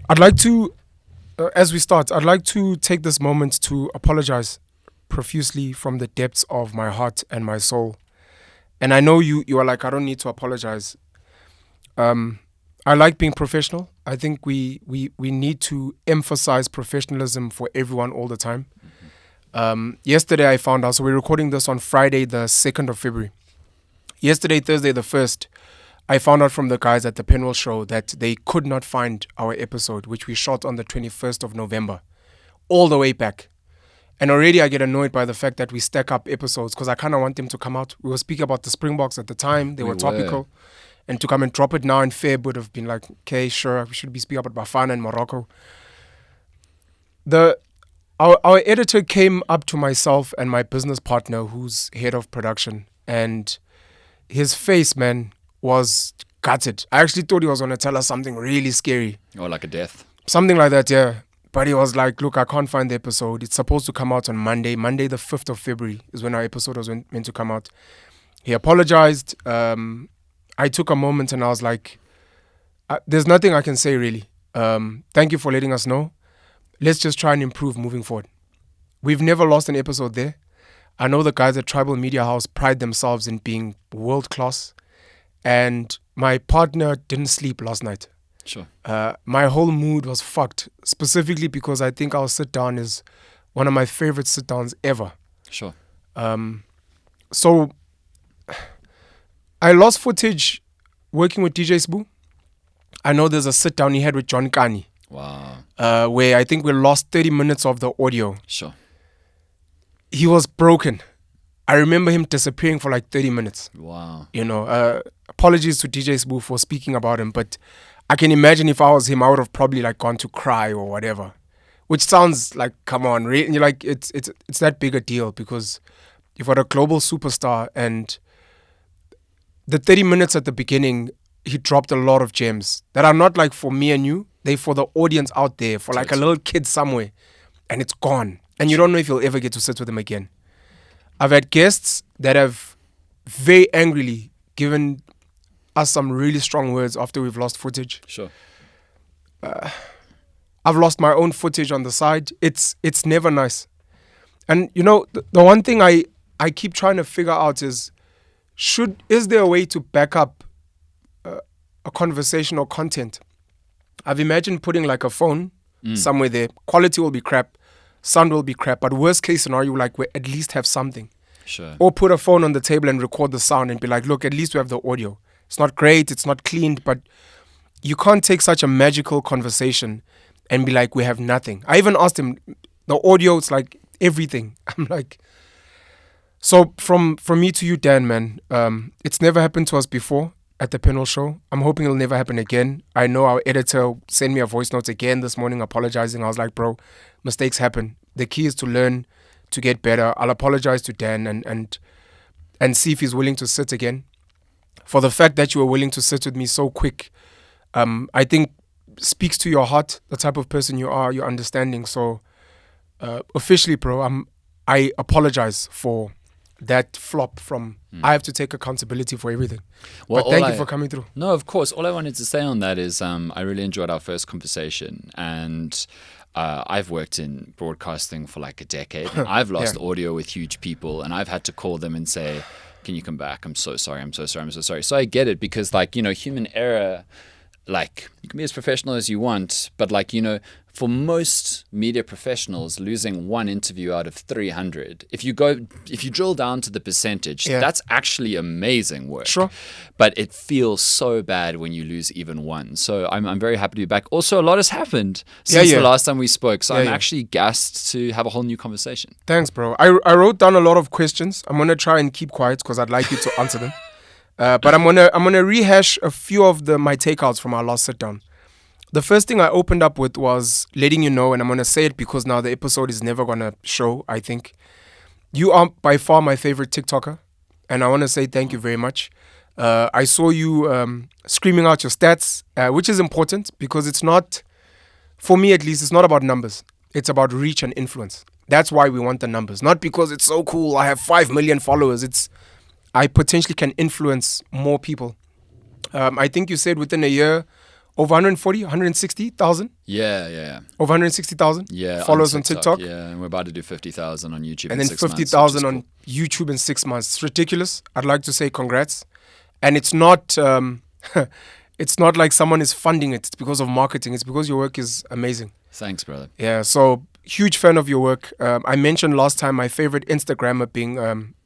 I'd like to, as we start, I'd like to take this moment to apologize profusely from the depths of my heart and my soul. And I know you are like, I don't need to apologize. I like being professional. I think we need to emphasize professionalism for everyone all the time. Yesterday I found out, so we're recording this on Friday, the 2nd of February. Yesterday, Thursday the 1st, I found out from the guys at the Penuel show that they could not find our episode, which we shot on the 21st of November, all the way back. And already I get annoyed by the fact that we stack up episodes because I kind of want them to come out. We were speaking about the Springboks at the time. They were topical. And to come and drop it now in Feb would have been like, okay, sure, we should be speaking about Bafana and Morocco. Our editor came up to myself and my business partner, who's head of production, and his face, man, was gutted. I actually thought he was going to tell us something really scary. Or like a death. Something like that, yeah. But he was like, look, I can't find the episode. It's supposed to come out on Monday. Monday, the 5th of February is when our episode was meant to come out. He apologized. I took a moment and I was like, there's nothing I can say really. Thank you for letting us know. Let's just try and improve moving forward. We've never lost an episode there. I know the guys at Tribal Media House pride themselves in being world class. And my partner didn't sleep last night. Sure. My whole mood was fucked, specifically because I think our sit down is one of my favorite sit downs ever. Sure. So I lost footage working with DJ Sbu. I know there's a sit down he had with John Kani. Wow. Where I think we lost 30 minutes of the audio. Sure. He was broken. I remember him disappearing for like 30 minutes. Wow. You know, apologies to DJ Sbu for speaking about him, but I can imagine if I was him, I would have probably like gone to cry or whatever. Which sounds like, come on, really? You're like, it's that big a deal because you've got a global superstar and the 30 minutes at the beginning, he dropped a lot of gems that are not like for me and you. They're for the audience out there, for like a little kid somewhere. And it's gone. And you don't know if you'll ever get to sit with him again. I've had guests that have very angrily given us some really strong words after we've lost footage. Sure. I've lost my own footage on the side. It's never nice. And you know, the one thing I keep trying to figure out is there a way to back up a conversation or content? I've imagined putting like a phone somewhere there. Quality will be crap, sound will be crap, but worst case scenario, like we at least have something. Sure. Or put a phone on the table and record the sound and be like, look, at least we have the audio. It's not great, it's not cleaned, but you can't take such a magical conversation and be like, we have nothing. I even asked him, the audio, it's like everything. I'm like, so from me to you, Dan, man, it's never happened to us before at the Penuel show. I'm hoping it'll never happen again. I know our editor sent me a voice note again this morning apologizing. I was like, bro, mistakes happen. The key is to learn, to get better. I'll apologize to Dan and see if he's willing to sit again. For the fact that you were willing to sit with me so quick, I think speaks to your heart, the type of person you are, your understanding. So officially, bro, I apologize for that flop from I have to take accountability for everything. Well, but thank you for coming through. No, of course. All I wanted to say on that is I really enjoyed our first conversation, and I've worked in broadcasting for like a decade. I've lost audio with huge people, and I've had to call them and say, can you come back? I'm so sorry. I'm so sorry. I'm so sorry. So I get it because, like, you know, human error, like, you can be as professional as you want, but, like, you know, for most media professionals, losing one interview out of 300, if you drill down to the percentage, that's actually amazing work. Sure. But it feels so bad when you lose even one. So I'm very happy to be back. Also, a lot has happened since the last time we spoke. So I'm actually gassed to have a whole new conversation. Thanks, bro. I wrote down a lot of questions. I'm going to try and keep quiet because I'd like you to answer them. But I'm gonna rehash a few of my takeouts from our last sit down. The first thing I opened up with was letting you know, and I'm gonna say it because now the episode is never gonna show. I think you are by far my favorite TikToker, and I want to say thank you very much. I saw you screaming out your stats, which is important because it's not, for me at least, it's not about numbers. It's about reach and influence. That's why we want the numbers, not because it's so cool. I have 5 million followers. I potentially can influence more people. I think you said within a year over 140, 160,000. Yeah. Over 160,000 Yeah. followers on TikTok. Yeah, and we're about to do 50,000 on YouTube. And in then 6 months, 50,000 which on is cool. YouTube in 6 months. It's ridiculous. I'd like to say congrats. And it's not it's not like someone is funding it. It's because of marketing. It's because your work is amazing. Thanks, brother. Yeah, so huge fan of your work. I mentioned last time my favorite Instagrammer being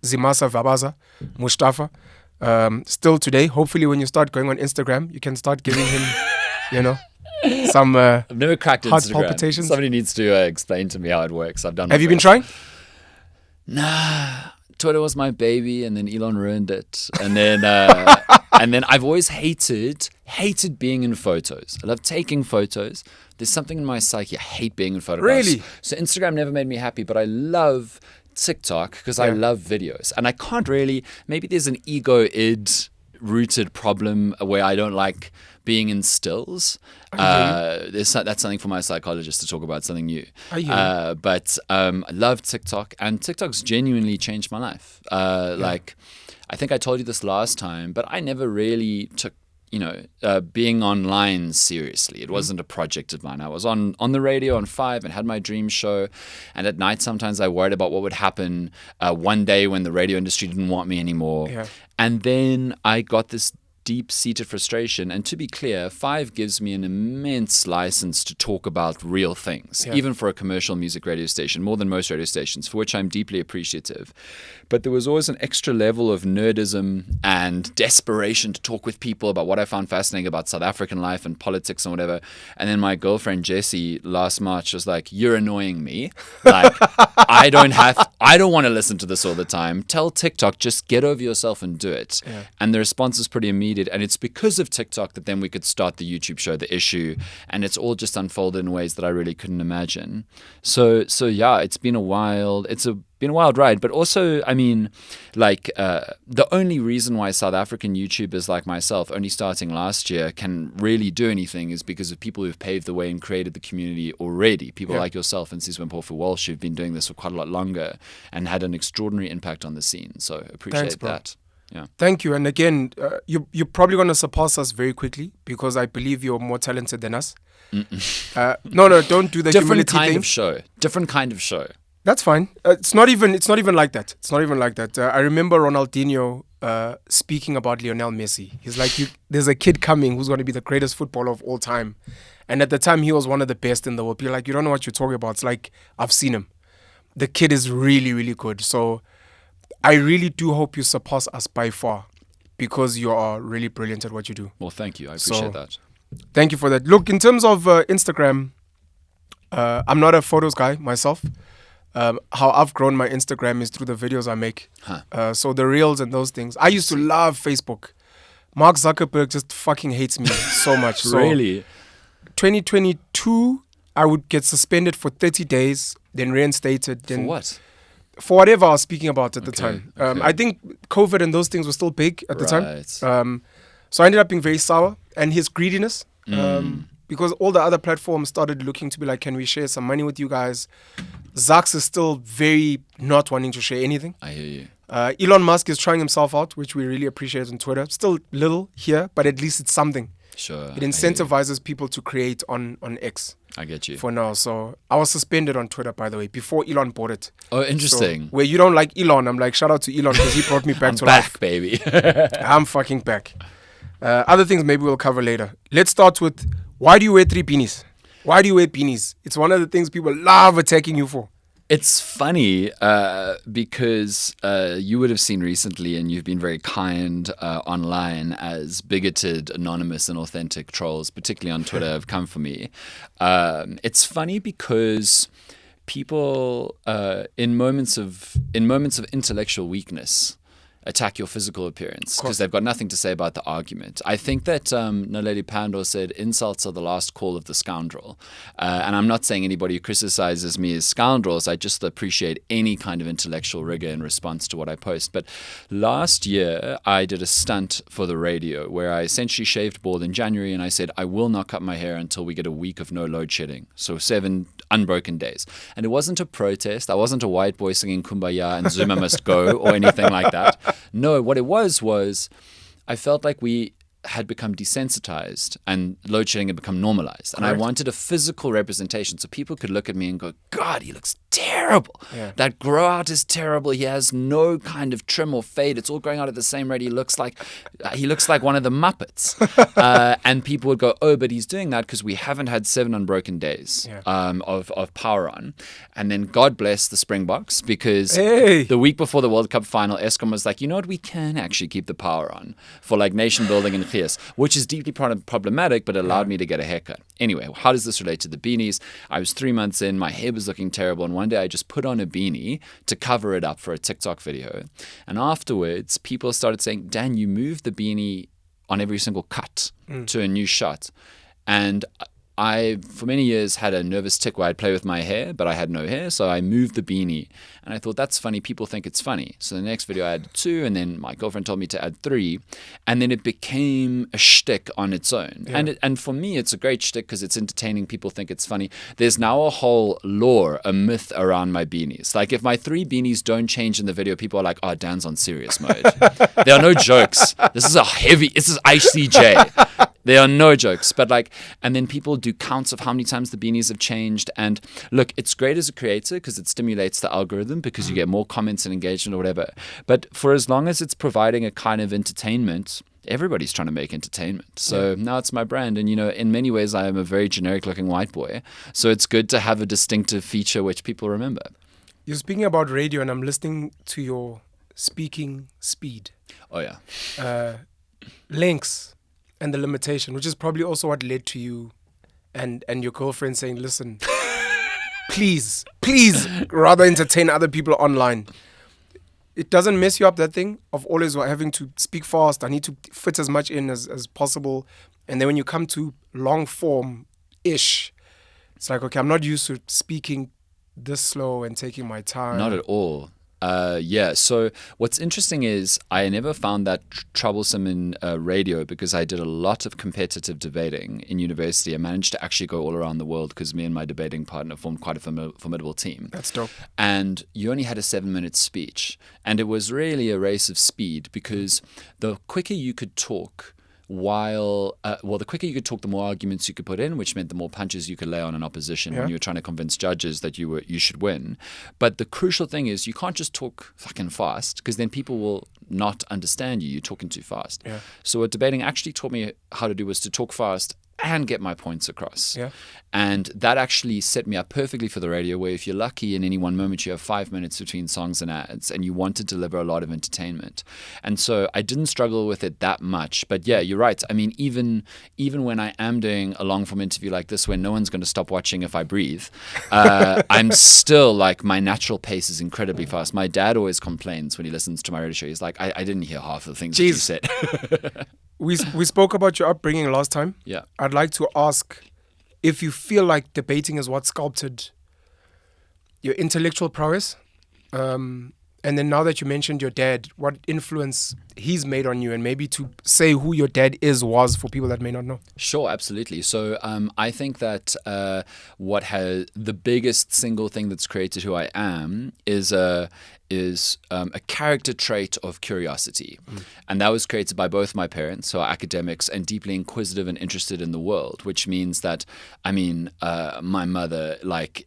Zimasa Vabaza, Mustafa. Still today, hopefully when you start going on Instagram, you can start giving him, some I've never cracked heart Instagram. palpitations. Somebody needs to explain to me how it works. I've done. Have you been trying? Nah. Twitter was my baby, and then Elon ruined it. And then and then I've always hated being in photos. I love taking photos. There's something in my psyche. I hate being in photographs. Really? So Instagram never made me happy, but I love TikTok because I love videos. And I can't really, maybe there's an ego-id rooted problem where I don't like being in stills. That's something for my psychologist to talk about, something new. But I love TikTok, and TikTok's genuinely changed my life. Like, I think I told you this last time, but I never really took being online seriously. It wasn't a project of mine. I was on the radio on 5 and had my dream show. And at night, sometimes I worried about what would happen one day when the radio industry didn't want me anymore. Yeah. And then I got this deep-seated frustration. And to be clear, 5 gives me an immense license to talk about real things, even for a commercial music radio station, more than most radio stations, for which I'm deeply appreciative. But there was always an extra level of nerdism and desperation to talk with people about what I found fascinating about South African life and politics and whatever. And then my girlfriend Jessie last March was like, "You're annoying me. Like, I don't want to listen to this all the time. Tell TikTok, just get over yourself and do it." Yeah. And the response was pretty immediate. And it's because of TikTok that then we could start the YouTube show, The Issue. And it's all just unfolded in ways that I really couldn't imagine. So yeah, it's been a wild ride. But also, I mean, like, the only reason why South African YouTubers like myself, only starting last year, can really do anything is because of people who've paved the way and created the community already. People like yourself and Sizwe Walsh who've been doing this for quite a lot longer and had an extraordinary impact on the scene. So appreciate that. Yeah. Thank you. And again, you're probably going to surpass us very quickly because I believe you're more talented than us. No, don't do the Different humility kind thing. of show. Different kind of show. That's fine. It's not even like that. It's not even like that. I remember Ronaldinho speaking about Lionel Messi. He's like, there's a kid coming who's going to be the greatest footballer of all time. And at the time, he was one of the best in the world. You're like, you don't know what you're talking about. It's like, I've seen him. The kid is really, really good. So I really do hope you surpass us by far because you are really brilliant at what you do. Well, thank you. I appreciate that. Thank you for that. Look, in terms of Instagram, I'm not a photos guy myself. How I've grown my Instagram is through the videos I make. So the reels and those things. I used to love Facebook. Mark Zuckerberg just fucking hates me so much. So Really? 2022, I would get suspended for 30 days, then reinstated. Then For what? For whatever I was speaking about at the Okay, time. I think COVID and those things were still big at the time. Right. So I ended up being very sour. And his greediness, because all the other platforms started looking to be like, can we share some money with you guys? Zucks is still very not wanting to share anything. I hear you. Elon Musk is trying himself out, which we really appreciate on Twitter. Still little here, but at least it's something. Sure. It incentivizes people to create on X. I get you. For now. So I was suspended on Twitter, by the way, before Elon bought it. Oh, interesting. So, where you don't like Elon, I'm like, shout out to Elon because he brought me back to back, life. Baby. I'm fucking back. Other things maybe we'll cover later. Let's start with, why do you wear 3 beanies? Why do you wear beanies? It's one of the things people love attacking you for. It's funny because you would have seen recently, and you've been very kind online, as bigoted, anonymous, and authentic trolls, particularly on Twitter, have come for me. It's funny because people, in moments of intellectual weakness, attack your physical appearance because they've got nothing to say about the argument. I think that Naledi Pandor said insults are the last call of the scoundrel. And I'm not saying anybody who criticizes me as scoundrels. I just appreciate any kind of intellectual rigor in response to what I post. But last year, I did a stunt for the radio where I essentially shaved bald in January and I said, I will not cut my hair until we get a week of no load shedding. So 7 unbroken days. And it wasn't a protest. I wasn't a white boy singing Kumbaya and Zuma must go or anything like that. No, what it was I felt like we had become desensitized and load shedding had become normalized. And I wanted a physical representation so people could look at me and go, God, he looks terrible. Yeah. That grow out is terrible. He has no kind of trim or fade. It's all growing out at the same rate. He looks like one of the Muppets. And people would go, oh, but he's doing that because we haven't had 7 unbroken days of power on. And then God bless the Springboks, because the week before the World Cup final, Eskom was like, you know what, we can actually keep the power on for like nation building and Chias, which is deeply problematic, but allowed me to get a haircut. Anyway, how does this relate to the beanies? I was 3 months in, my hair was looking terrible, and one day I just put on a beanie to cover it up for a TikTok video. And afterwards, people started saying, Dan, you moved the beanie on every single cut to a new shot. And I, for many years, had a nervous tick where I'd play with my hair, but I had no hair, so I moved the beanie. And I thought, that's funny. People think it's funny. So the next video I added 2, and then my girlfriend told me to add 3. And then it became a shtick on its own. Yeah. And for me, it's a great shtick because it's entertaining. People think it's funny. There's now a whole lore, a myth around my beanies. Like if my 3 beanies don't change in the video, people are like, oh, Dan's on serious mode. There are no jokes. This is ICJ. There are no jokes, but and then people do counts of how many times the beanies have changed. And look, it's great as a creator because it stimulates the algorithm because you get more comments and engagement or whatever. But for as long as it's providing a kind of entertainment, everybody's trying to make entertainment. So now it's my brand. And, in many ways, I am a very generic looking white boy. So it's good to have a distinctive feature which people remember. You're speaking about radio, and I'm listening to your speaking speed. Oh, yeah. Links. And the limitation, which is probably also what led to you and your girlfriend saying, listen, please, rather entertain other people online. It doesn't mess you up, that thing of always having to speak fast. I need to fit as much in as possible. And then when you come to long form-ish, it's like, okay, I'm not used to speaking this slow and taking my time. Not at all. So what's interesting is I never found that troublesome in radio because I did a lot of competitive debating in university. I managed to actually go all around the world because me and my debating partner formed quite a formidable team. That's dope. And you only had a 7-minute speech. And it was really a race of speed because the quicker you could talk, the quicker you could talk, the more arguments you could put in, which meant the more punches you could lay on an opposition when you were trying to convince judges that you should win. But the crucial thing is you can't just talk fucking fast because then people will not understand you. You're talking too fast. Yeah. So what debating actually taught me how to do was to talk fast and get my points across. Yeah. And that actually set me up perfectly for the radio, where if you're lucky in any one moment, you have 5 minutes between songs and ads and you want to deliver a lot of entertainment. And so I didn't struggle with it that much. But yeah, you're right. I mean, even when I am doing a long form interview like this, where no one's going to stop watching if I breathe, I'm still my natural pace is incredibly fast. My dad always complains when he listens to my radio show. He's like, I didn't hear half of the things that you said. We spoke about your upbringing last time. Yeah. I'd like to ask if you feel like debating is what sculpted your intellectual prowess. And then now that you mentioned your dad, what influence he's made on you, and maybe to say who your dad was for people that may not know. Sure, absolutely. So I think that the biggest single thing that's created who I am is a character trait of curiosity. And that was created by both my parents, who are academics and deeply inquisitive and interested in the world, which means that, my mother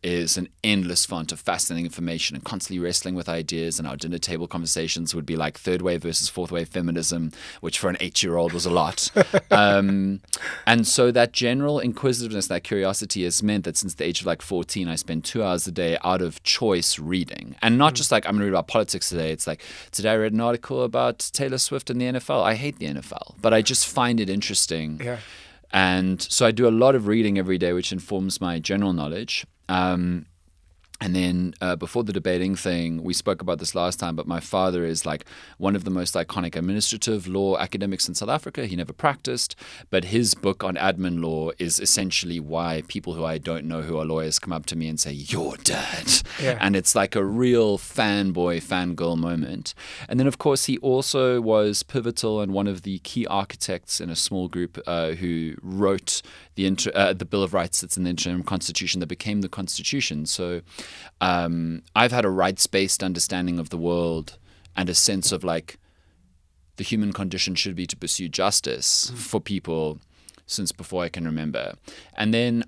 is an endless font of fascinating information and constantly wrestling with ideas, and our dinner table conversations would be like third wave versus fourth wave feminism, which for an 8-year-old was a lot. And so that general inquisitiveness, that curiosity has meant that since the age of 14, I spend 2 hours a day out of choice reading. And not just I'm going to read about politics today. It's today I read an article about Taylor Swift and the NFL. I hate the NFL, but I just find it interesting. Yeah. And so I do a lot of reading every day, which informs my general knowledge. And then before the debating thing, we spoke about this last time, but my father is one of the most iconic administrative law academics in South Africa. He never practiced, but his book on admin law is essentially why people who I don't know who are lawyers come up to me and say, "Your dad." Yeah. And it's like a real fanboy, fangirl moment. And then, of course, he also was pivotal and one of the key architects in a small group who wrote the Bill of Rights that's in the interim constitution that became the Constitution. So I've had a rights-based understanding of the world and a sense of the human condition should be to pursue justice for people since before I can remember. And then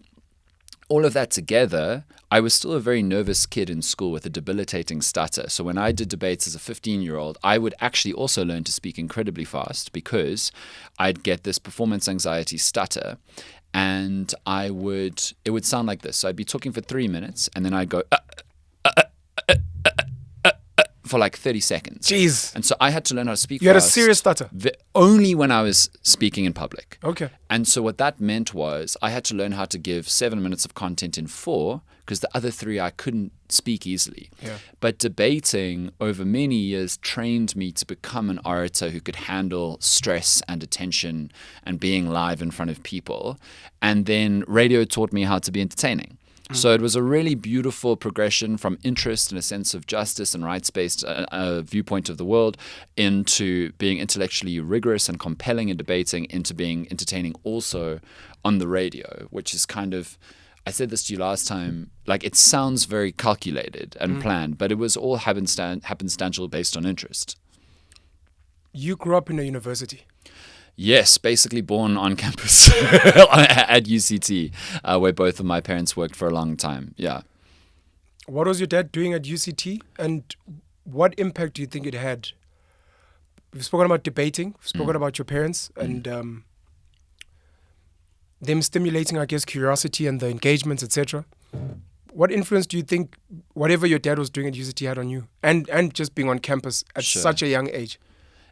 all of that together, I was still a very nervous kid in school with a debilitating stutter. So when I did debates as a 15-year-old, I would actually also learn to speak incredibly fast because I'd get this performance anxiety stutter. And it would sound like this. So I'd be talking for 3 minutes and then I'd go for like 30 seconds. Jeez. And so I had to learn how to speak fast. You had a serious stutter? Only when I was speaking in public. Okay. And so what that meant was I had to learn how to give 7 minutes of content in 4 because the other 3 I couldn't speak easily. Yeah. But debating over many years trained me to become an orator who could handle stress and attention and being live in front of people. And then radio taught me how to be entertaining. So it was a really beautiful progression from interest and a sense of justice and rights-based viewpoint of the world into being intellectually rigorous and compelling in debating into being entertaining also on the radio, which is kind of, I said this to you last time, like it sounds very calculated and planned, but it was all happenstantial based on interest. You grew up in a university. Yes, basically born on campus at UCT, where both of my parents worked for a long time. Yeah. What was your dad doing at UCT, and what impact do you think it had? We've spoken about debating, we've spoken about your parents, and them stimulating, I guess, curiosity and the engagements, etc. What influence do you think whatever your dad was doing at UCT had on you, and just being on campus at such a young age?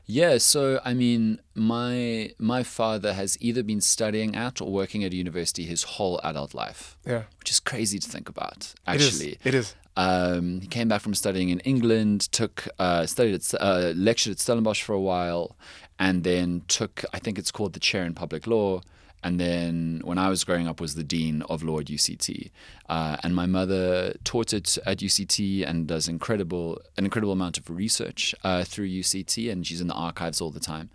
Yeah, so I mean, my father has either been studying at or working at university his whole adult life. Yeah, which is crazy to think about. Actually, it is. He came back from studying in England, lectured at Stellenbosch for a while, and then took, I think it's called the chair in public law. And then when I was growing up was the Dean of Law at UCT. And my mother taught it at UCT and does an incredible amount of research through UCT. And she's in the archives all the time,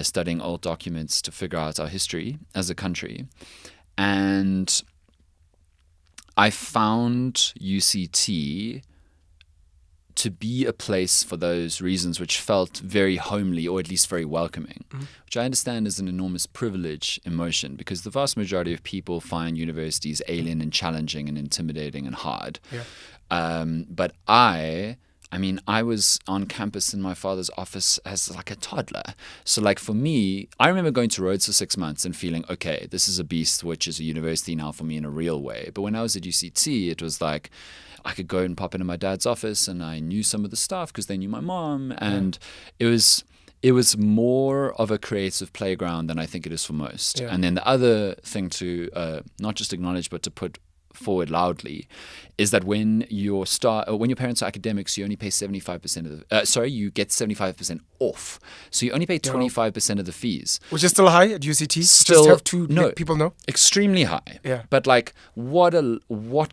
studying old documents to figure out our history as a country. And I found UCT to be a place for those reasons which felt very homely or at least very welcoming, which I understand is an enormous privilege emotion because the vast majority of people find universities alien and challenging and intimidating and hard. Yeah. But I was on campus in my father's office as like a toddler. So like for me, I remember going to Rhodes for 6 months and feeling, okay, this is a beast, which is a university now for me in a real way. But when I was at UCT, it was like, I could go and pop into my dad's office and I knew some of the staff because they knew my mom. And it was more of a creative playground than I think it is for most. Yeah. And then the other thing to not just acknowledge, but to put forward loudly is that when your parents are academics, you only pay 75% of you get 75% off. So you only pay 25% of the fees. Which is still high at UCT? Still, just have to let people know? Extremely high. Yeah. But like, what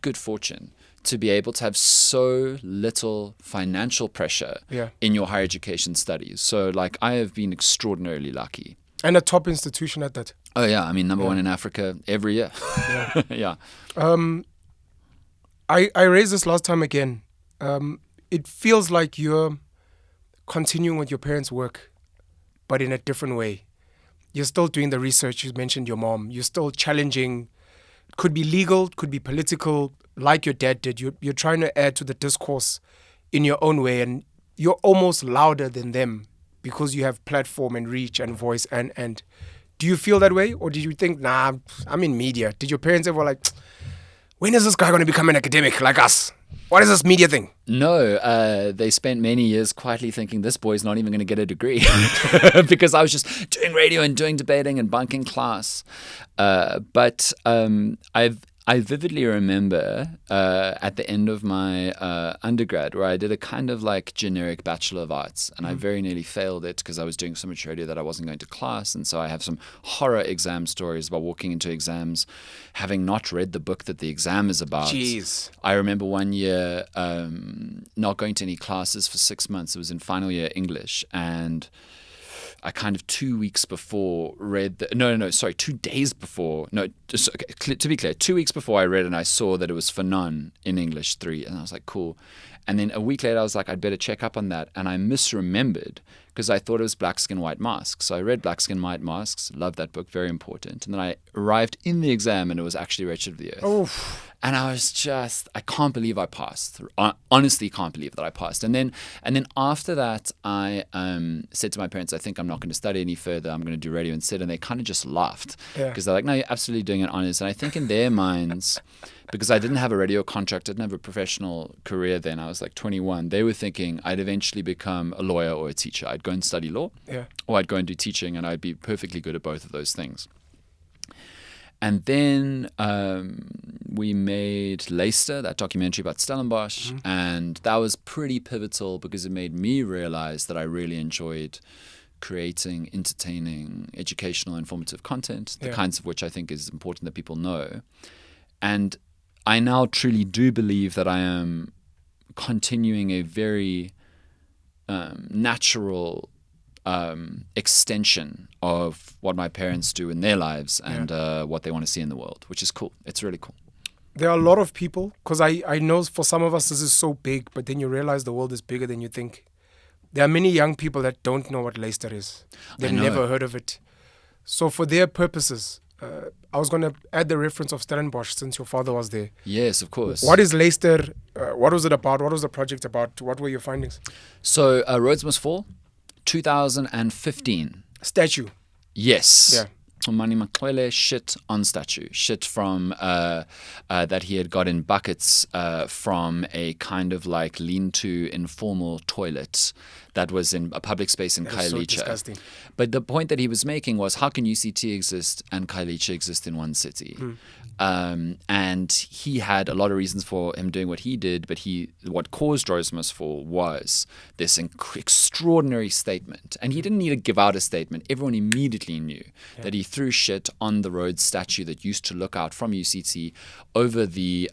good fortune to be able to have so little financial pressure in your higher education studies. So like, I have been extraordinarily lucky. And a top institution at that. Oh yeah, I mean number one in Africa every year. Yeah. I raised this last time again. It feels like you're continuing with your parents' work, but in a different way. You're still doing the research. You mentioned your mom. You're still challenging. It could be legal, it could be political, like your dad did. You're trying to add to the discourse in your own way, and you're almost louder than them because you have platform and reach and voice. And do you feel that way, or did you think, nah, I'm in media? Did your parents ever like, when is this guy going to become an academic like us? What is this media thing? No, they spent many years quietly thinking this boy's not even going to get a degree because I was just doing radio and doing debating and bunking class. But I vividly remember at the end of my undergrad where I did a kind of like generic Bachelor of Arts, and I very nearly failed it because I was doing so much radio that I wasn't going to class. And so I have some horror exam stories about walking into exams having not read the book that the exam is about. Jeez. I remember one year not going to any classes for 6 months. It was in final year English, and I kind of 2 weeks before read 2 days before. No, just, okay, to be clear, 2 weeks before I read and I saw that it was for none in English 3. And I was like, cool. And then a week later, I was like, I'd better check up on that. And I misremembered because I thought it was Black Skin, White Masks. So I read Black Skin, White Masks, loved that book, very important. And then I arrived in the exam and it was actually Wretched of the Earth. Oh. And I was just, I can't believe I passed. I honestly can't believe that I passed. And then after that, I said to my parents, I think I'm not going to study any further. I'm going to do radio instead. And they kind of just laughed because they're like, no, you're absolutely doing it honest. And I think in their minds, because I didn't have a radio contract, I didn't have a professional career then. I was like 21. They were thinking I'd eventually become a lawyer or a teacher. I'd go and study law or I'd go and do teaching and I'd be perfectly good at both of those things. And then we made Luister, that documentary about Stellenbosch, and that was pretty pivotal because it made me realize that I really enjoyed creating entertaining, educational, informative content, the kinds of which I think is important that people know. And I now truly do believe that I am continuing a very natural extension of what my parents do in their lives and what they want to see in the world, which is cool. It's really cool. There are a lot of people, because I know for some of us this is so big, but then you realize the world is bigger than you think. There are many young people that don't know what Luister is. They've never heard of it. So for their purposes, I was going to add the reference of Stellenbosch since your father was there. Yes, of course. What is Luister? What was it about? What was the project about? What were your findings? So Rhodes Must Fall, 2015. Statue. Yes. Yeah. Mani Makwele shit on statue. Shit from that he had got in buckets from a kind of like lean-to informal toilet that was in a public space in Khayelitsha. So disgusting. But the point that he was making was, how can UCT exist and Khayelitsha exist in one city? And he had a lot of reasons for him doing what he did, but what caused Rhodes Must Fall was this extraordinary statement. And he didn't need to give out a statement. Everyone immediately knew that he threw shit on the Rhodes statue that used to look out from UCT over the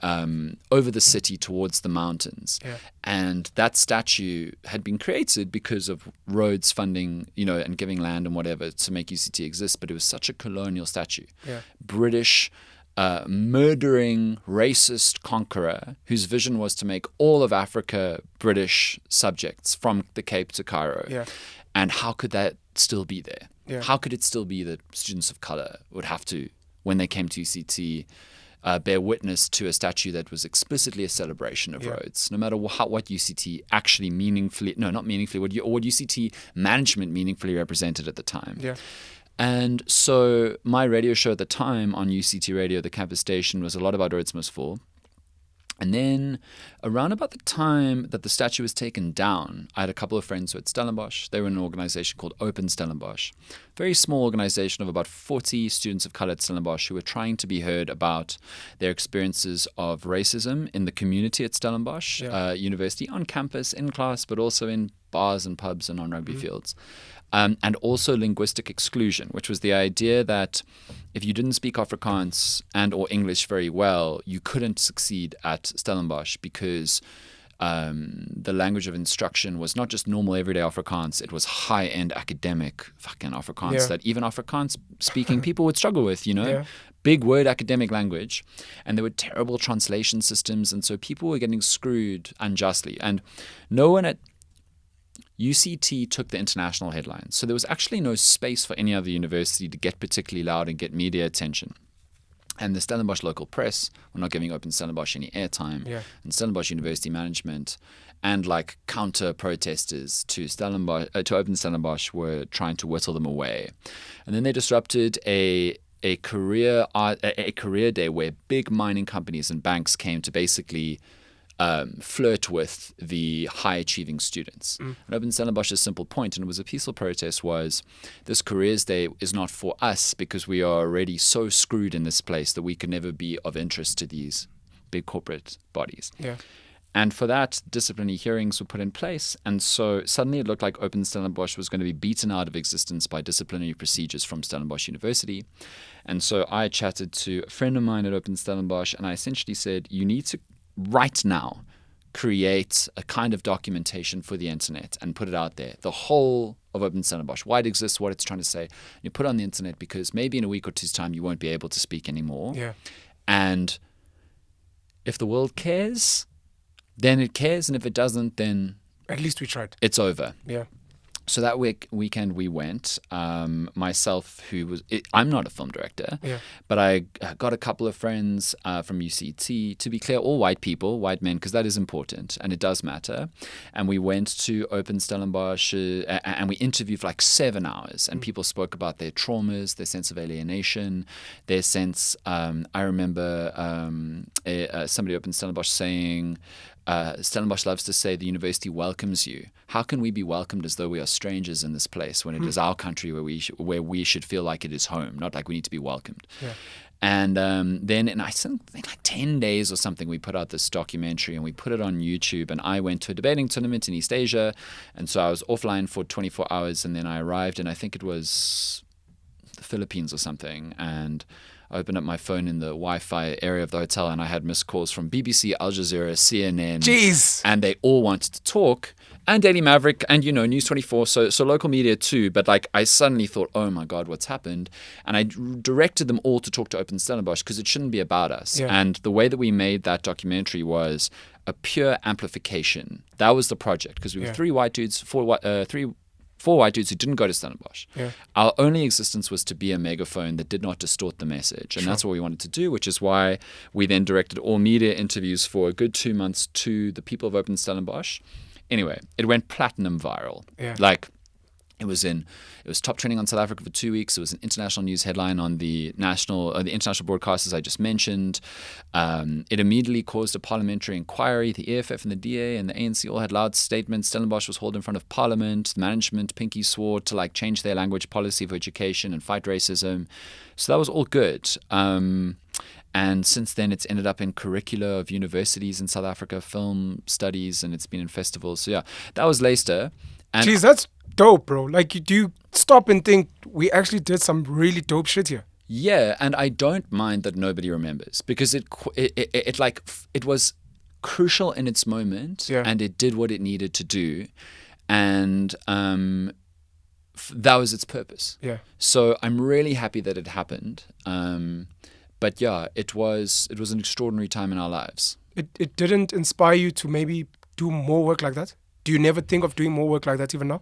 city towards the mountains. Yeah. And that statue had been created because of Rhodes funding, and giving land and whatever to make UCT exist. But it was such a colonial statue. Yeah. British, murdering, racist conqueror whose vision was to make all of Africa British subjects from the Cape to Cairo. Yeah. And how could that still be there? Yeah. How could it still be that students of color would have to, when they came to UCT, bear witness to a statue that was explicitly a celebration of Rhodes, no matter what UCT actually what UCT management meaningfully represented at the time. Yeah. And so my radio show at the time on UCT Radio, the campus station, was a lot about Rhodes Must Fall. And then around about the time that the statue was taken down, I had a couple of friends who at Stellenbosch. They were in an organization called Open Stellenbosch. Very small organization of about 40 students of color at Stellenbosch who were trying to be heard about their experiences of racism in the community at Stellenbosch University, on campus, in class, but also in bars and pubs and on rugby fields. And also linguistic exclusion, which was the idea that if you didn't speak Afrikaans and or English very well, you couldn't succeed at Stellenbosch because the language of instruction was not just normal everyday Afrikaans, it was high-end academic fucking Afrikaans that even Afrikaans-speaking people would struggle with, Big word academic language. And there were terrible translation systems, and so people were getting screwed unjustly. And no one at UCT took the international headlines. So there was actually no space for any other university to get particularly loud and get media attention. And the Stellenbosch local press were not giving Open Stellenbosch any airtime. Yeah. And Stellenbosch University management and like counter protesters to Open Stellenbosch were trying to whittle them away. And then they disrupted a career day where big mining companies and banks came to basically flirt with the high-achieving students. And Open Stellenbosch's simple point, and it was a peaceful protest, was this careers day is not for us because we are already so screwed in this place that we can never be of interest to these big corporate bodies. Yeah. And for that, disciplinary hearings were put in place. And so suddenly it looked like Open Stellenbosch was going to be beaten out of existence by disciplinary procedures from Stellenbosch University. And so I chatted to a friend of mine at Open Stellenbosch, and I essentially said, you need to right now create a kind of documentation for the internet and put it out there. The whole of Open Stellenbosch, why it exists, what it's trying to say. You put it on the internet because maybe in a week or two's time you won't be able to speak anymore. Yeah. And if the world cares, then it cares. And if it doesn't, then at least we tried. It's over. Yeah. So that weekend we went. Myself, I'm not a film director, but I got a couple of friends from UCT. To be clear, all white people, white men, because that is important and it does matter. And we went to Open Stellenbosch and we interviewed for like 7 hours. And people spoke about their traumas, their sense of alienation, their sense. I remember somebody at Open Stellenbosch saying, Stellenbosch loves to say the university welcomes you. How can we be welcomed as though we are strangers in this place when it is our country where we should feel like it is home, not like we need to be welcomed? Yeah. And then in I think like 10 days or something, we put out this documentary and we put it on YouTube. And I went to a debating tournament in East Asia. And so I was offline for 24 hours. And then I arrived and I think it was the Philippines or something. And I opened up my phone in the Wi-Fi area of the hotel and I had missed calls from BBC, Al Jazeera, CNN. Jeez. And they all wanted to talk. And Daily Maverick and, News 24, so local media too. But like I suddenly thought, oh my God, what's happened? And I directed them all to talk to Open Stellenbosch because it shouldn't be about us. Yeah. And the way that we made that documentary was a pure amplification. That was the project because we were four white dudes who didn't go to Stellenbosch. Yeah. Our only existence was to be a megaphone that did not distort the message. And that's what we wanted to do, which is why we then directed all media interviews for a good 2 months to the people of Open Stellenbosch. Anyway, it went platinum viral. Yeah. Like it was top trending on South Africa for 2 weeks. It was an international news headline on the international broadcasters I just mentioned. It immediately caused a parliamentary inquiry. The EFF and the DA and the ANC all had loud statements. Stellenbosch was hauled in front of Parliament. The management pinky swore to like change their language policy for education and fight racism. So that was all good. And since then, it's ended up in curricula of universities in South Africa, film studies, and it's been in festivals. So yeah, that was Luister. And jeez, that's dope, bro. Like, do you stop and think we actually did some really dope shit here? Yeah, and I don't mind that nobody remembers because it was crucial in its moment, and it did what it needed to do, and that was its purpose. Yeah. So I'm really happy that it happened. But yeah, it was an extraordinary time in our lives. It didn't inspire you to maybe do more work like that? Do you never think of doing more work like that even now?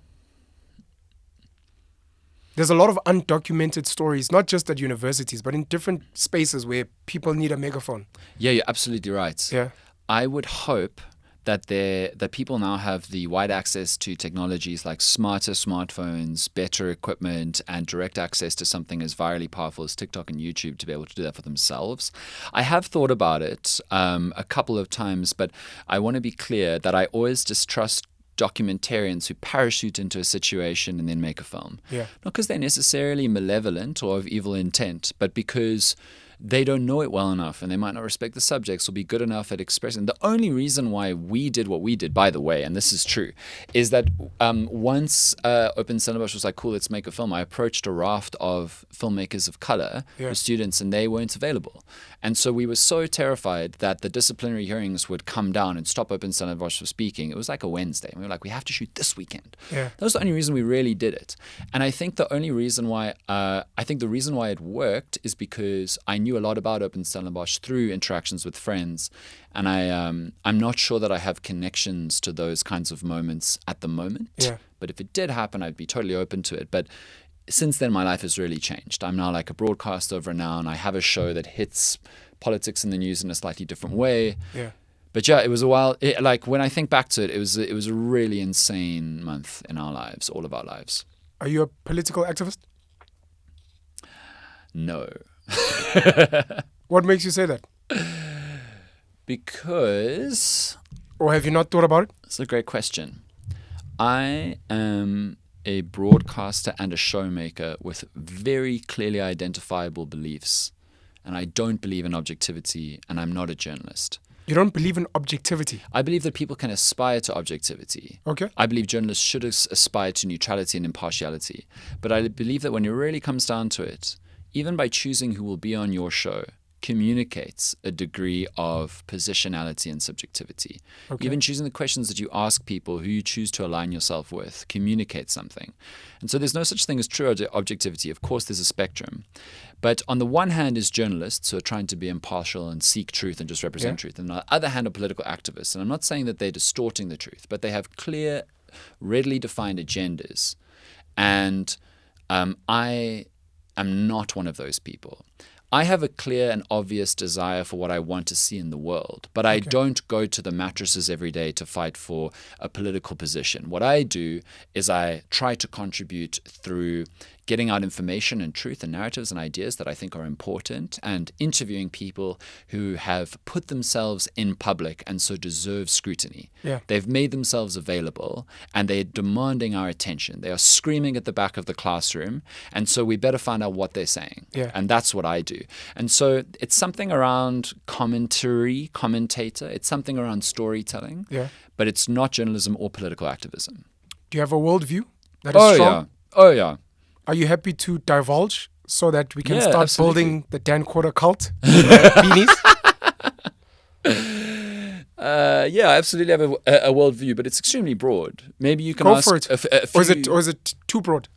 There's a lot of undocumented stories, not just at universities, but in different spaces where people need a megaphone. Yeah, you're absolutely right. Yeah. I would hope that people now have the wide access to technologies like smarter smartphones, better equipment, and direct access to something as virally powerful as TikTok and YouTube to be able to do that for themselves. I have thought about it a couple of times, but I want to be clear that I always distrust documentarians who parachute into a situation and then make a film. Yeah. Not because they're necessarily malevolent or of evil intent, but because they don't know it well enough and they might not respect the subjects or be good enough at expressing. The only reason why we did what we did, by the way, and this is true, is that once Open Stellenbosch was like, cool, let's make a film, I approached a raft of filmmakers of color, or students, and they weren't available. And so we were so terrified that the disciplinary hearings would come down and stop Open Stellenbosch from speaking. It was like a Wednesday. And we were like, we have to shoot this weekend. Yeah. That was the only reason we really did it. And I think the only reason why, it worked is because I knew a lot about Open Stellenbosch through interactions with friends. And I'm not sure that I have connections to those kinds of moments at the moment. Yeah. But if it did happen, I'd be totally open to it. But since then, my life has really changed. I'm now like a broadcaster of renown. I have a show that hits politics and the news in a slightly different way. Yeah. But yeah, it was a while. Like when I think back to it, it was a really insane month in our lives, all of our lives. Are you a political activist? No. What makes you say that? Because... Or have you not thought about it? It's a great question. I am a broadcaster and a showmaker with very clearly identifiable beliefs. And I don't believe in objectivity, and I'm not a journalist. You don't believe in objectivity? I believe that people can aspire to objectivity. Okay. I believe journalists should aspire to neutrality and impartiality. But I believe that when it really comes down to it, even by choosing who will be on your show, communicates a degree of positionality and subjectivity. Okay. Even choosing the questions that you ask people who you choose to align yourself with communicates something. And so there's no such thing as true objectivity. Of course, there's a spectrum. But on the one hand is journalists who are trying to be impartial and seek truth and just represent truth. And on the other hand are political activists. And I'm not saying that they're distorting the truth, but they have clear readily defined agendas. And I am not one of those people. I have a clear and obvious desire for what I want to see in the world, but I don't go to the mattresses every day to fight for a political position. What I do is I try to contribute through getting out information and truth and narratives and ideas that I think are important, and interviewing people who have put themselves in public and so deserve scrutiny. Yeah. They've made themselves available and they're demanding our attention. They are screaming at the back of the classroom, and so we better find out what they're saying. Yeah. And that's what I do. And so it's something around commentary, commentator. It's something around storytelling. Yeah. But it's not journalism or political activism. Do you have a worldview that is strong? Oh, yeah. Are you happy to divulge so that we can Yeah, start absolutely. building the Dan Quarter cult? Beanies? Yeah, I absolutely have a worldview, but it's extremely broad. Maybe you can Go ask for it. a few... Or is it too broad?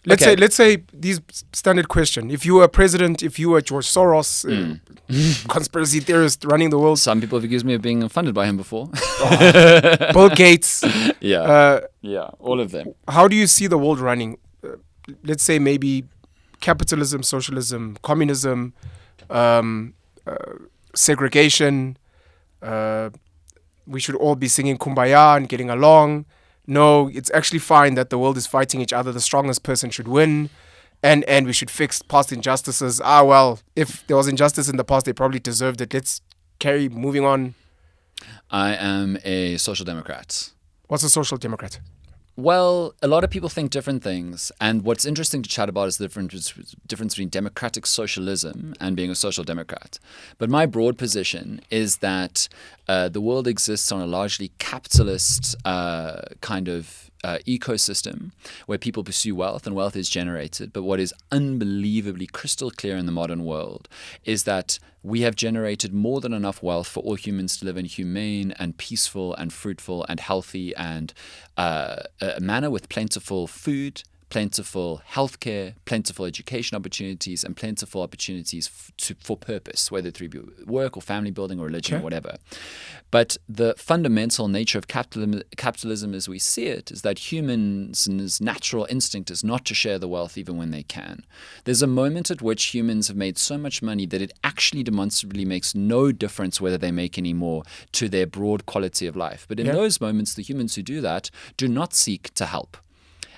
Let's Okay. say these standard question. If you were president, if you were George Soros, conspiracy theorist running the world, Some people have accused me of being funded by him before. Bill Gates, Yeah, all of them. how do you see the world running? Let's say maybe capitalism, socialism, communism, segregation. We should all be singing Kumbaya and getting along. No, it's actually fine that the world is fighting each other. The strongest person should win. And we should fix past injustices. Well, if there was injustice in the past, they probably deserved it. Let's moving on. I am a social democrat. What's a social democrat? Well, a lot of people think different things. And what's interesting to chat about is the difference between democratic socialism and being a social democrat. But my broad position is that the world exists on a largely capitalist kind of ecosystem where people pursue wealth and wealth is generated. But what is unbelievably crystal clear in the modern world is that we have generated more than enough wealth for all humans to live in humane and peaceful and fruitful and healthy and a manner with plentiful food, plentiful healthcare, plentiful education opportunities, and plentiful opportunities for purpose, whether through work or family building or religion or whatever. But the fundamental nature of capitalism as we see it is that humans' natural instinct is not to share the wealth even when they can. There's a moment at which humans have made so much money that it actually demonstrably makes no difference whether they make any more to their broad quality of life. But in those moments, the humans who do that do not seek to help.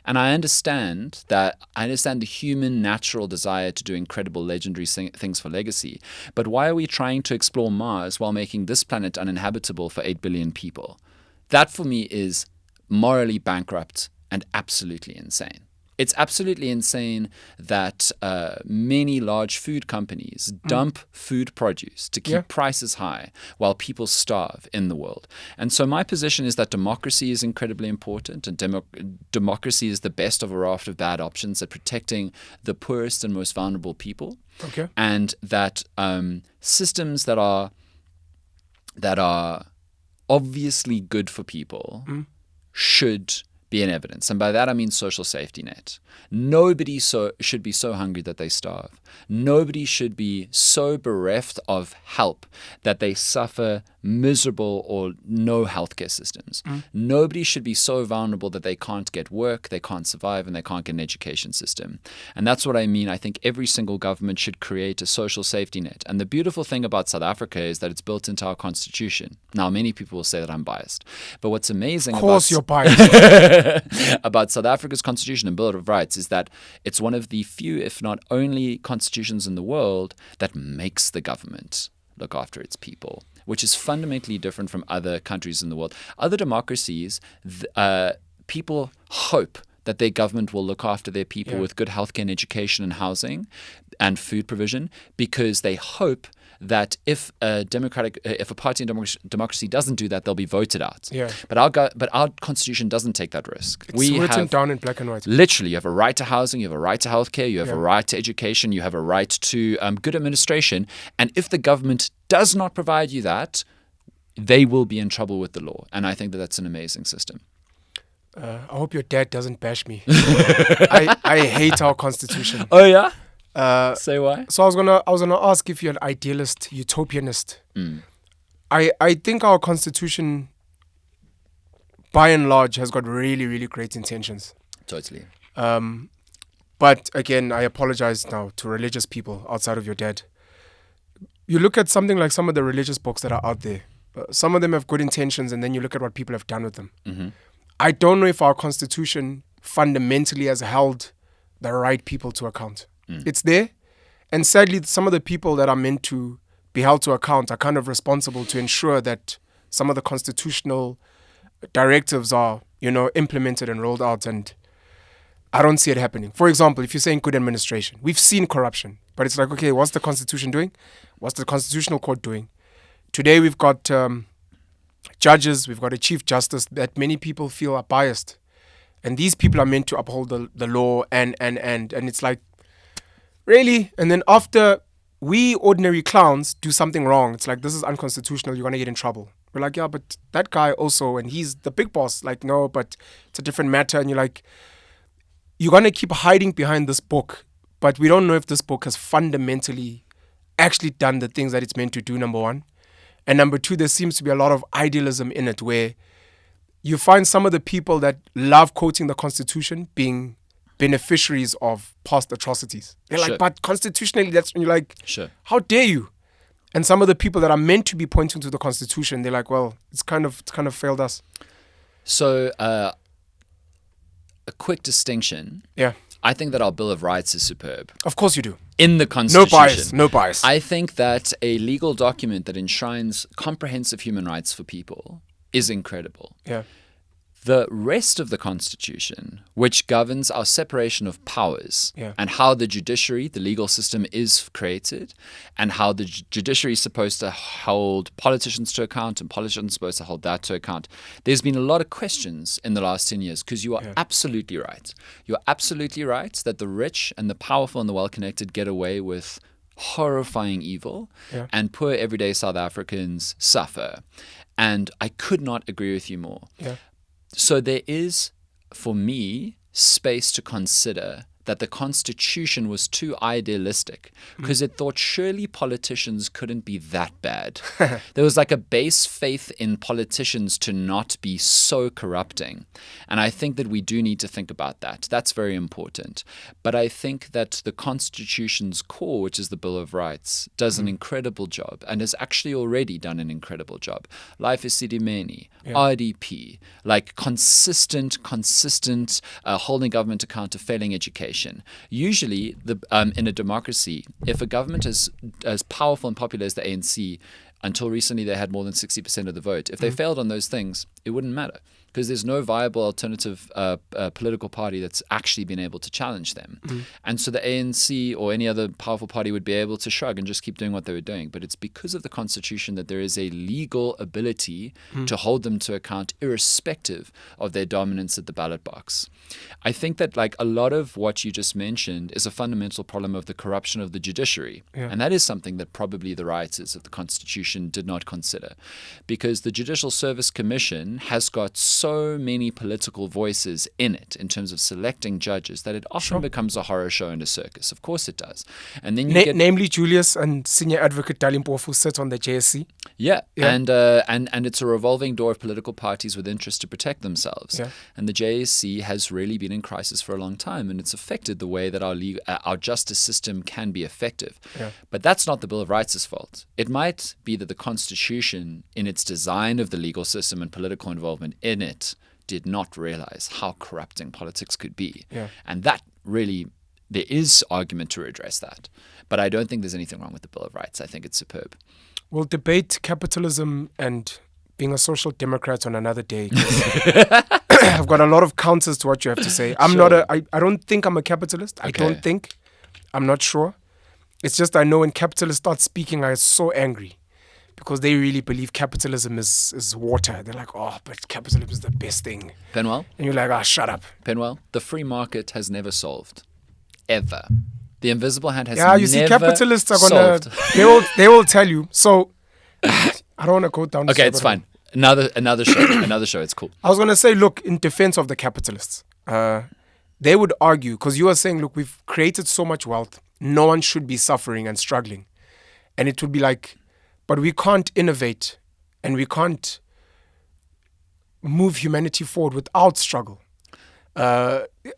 And I understand the human natural desire to do incredible, legendary things for legacy. But why are we trying to explore Mars while making this planet uninhabitable for 8 billion people? That for me is morally bankrupt and absolutely insane. It's absolutely insane that many large food companies dump food produce to keep prices high while people starve in the world. And so my position is that democracy is incredibly important, and democracy is the best of a raft of bad options at protecting the poorest and most vulnerable people. Okay. And that systems that are obviously good for people should be in evidence. And by that I mean social safety net. Nobody should be so hungry that they starve. Nobody should be so bereft of help that they suffer miserable or no healthcare systems. Nobody should be so vulnerable that they can't get work, they can't survive, and they can't get an education system. And that's what I mean. I think every single government should create a social safety net. And the beautiful thing about South Africa is that it's built into our constitution. Now, many people will say that I'm biased. But what's amazing You're biased. about South Africa's constitution and Bill of Rights is that it's one of the few, if not only, constitutions in the world that makes the government look after its people, which is fundamentally different from other countries in the world. Other democracies, people hope that their government will look after their people with good healthcare and education and housing and food provision, because they hope that if a party in democracy doesn't do that, they'll be voted out. Yeah. But our constitution doesn't take that risk. It's written down in black and white. Literally, you have a right to housing, you have a right to healthcare, you have a right to education, you have a right to good administration. And if the government does not provide you that, they will be in trouble with the law. And I think that that's an amazing system. I hope your dad doesn't bash me. I hate our constitution. Oh yeah? Say why? So I was gonna ask if you're an idealist, utopianist. I think our constitution by and large, has got really, really great intentions. Totally. But again, I apologize now to religious people outside of your dad. You look at something like some of the religious books that are out there. Some of them have good intentions, and then you look at what people have done with them. Mm-hmm. I don't know if our constitution fundamentally has held the right people to account. It's there. And sadly, some of the people that are meant to be held to account are kind of responsible to ensure that some of the constitutional directives are, implemented and rolled out. And I don't see it happening. For example, if you're saying good administration, we've seen corruption, but it's like, okay, what's the Constitution doing? What's the Constitutional Court doing? Today we've got judges, we've got a Chief Justice that many people feel are biased. And these people are meant to uphold the law and it's like, really? And then after we ordinary clowns do something wrong, it's like, this is unconstitutional, you're going to get in trouble. We're like, yeah, but that guy also, and he's the big boss. Like, no, but it's a different matter. And you're like, you're going to keep hiding behind this book, but we don't know if this book has fundamentally actually done the things that it's meant to do, number one. And number two, there seems to be a lot of idealism in it where you find some of the people that love quoting the Constitution being beneficiaries of past atrocities. They're like, but constitutionally, that's when you're like, how dare you? And some of the people that are meant to be pointing to the Constitution, they're like, well, it's kind of failed us. So a quick distinction. Yeah. I think that our Bill of Rights is superb. Of course you do. In the Constitution. No bias. I think that a legal document that enshrines comprehensive human rights for people is incredible. Yeah. The rest of the Constitution, which governs our separation of powers and how the judiciary, the legal system, is created, and how the judiciary is supposed to hold politicians to account and politicians are supposed to hold that to account. There's been a lot of questions in the last 10 years because you are absolutely right. You're absolutely right that the rich and the powerful and the well-connected get away with horrifying evil and poor everyday South Africans suffer. And I could not agree with you more. Yeah. So there is, for me, space to consider that the Constitution was too idealistic because it thought surely politicians couldn't be that bad. There was like a base faith in politicians to not be so corrupting. And I think that we do need to think about that. That's very important. But I think that the Constitution's core, which is the Bill of Rights, does an incredible job and has actually already done an incredible job. Life is Sidimeni, RDP, like consistent holding government account to failing education. Usually, in a democracy, if a government is as powerful and popular as the ANC, until recently they had more than 60% of the vote, if they failed on those things, it wouldn't matter because there's no viable alternative political party that's actually been able to challenge them. And so the ANC or any other powerful party would be able to shrug and just keep doing what they were doing. But it's because of the Constitution that there is a legal ability to hold them to account irrespective of their dominance at the ballot box. I think that like a lot of what you just mentioned is a fundamental problem of the corruption of the judiciary. And that is something that probably the writers of the Constitution did not consider because the Judicial Service Commission has got so many political voices in it in terms of selecting judges that it often becomes a horror show and a circus. Of course it does. And then you get namely Julius and Senior Advocate Dalimpofu who sit on the JSC. And it's a revolving door of political parties with interest to protect themselves. And the JSC has really been in crisis for a long time, and it's affected the way that our justice system can be effective. But that's not the Bill of Rights' fault. It might be that the Constitution, in its design of the legal system and political involvement in it, did not realize how corrupting politics could be. And that really, there is argument to redress that. But I don't think there's anything wrong with the Bill of Rights. I think it's superb. We'll debate capitalism and being a social democrat on another day. I've got a lot of counters to what you have to say. I don't think I'm a capitalist. I don't think. I'm not sure. It's just I know when capitalists start speaking, I get so angry. Because they really believe capitalism is water. They're like, oh, but capitalism is the best thing. Penuel? And you're like, shut up. Penuel, the free market has never solved. Ever. The invisible hand has never solved. Yeah, you see, capitalists are going to, they will tell you. So, I don't want to go down this Okay, it's fine. Another show, it's cool. I was going to say, look, in defense of the capitalists, they would argue, because you are saying, look, we've created so much wealth, no one should be suffering and struggling. And it would be like, but we can't innovate and we can't move humanity forward without struggle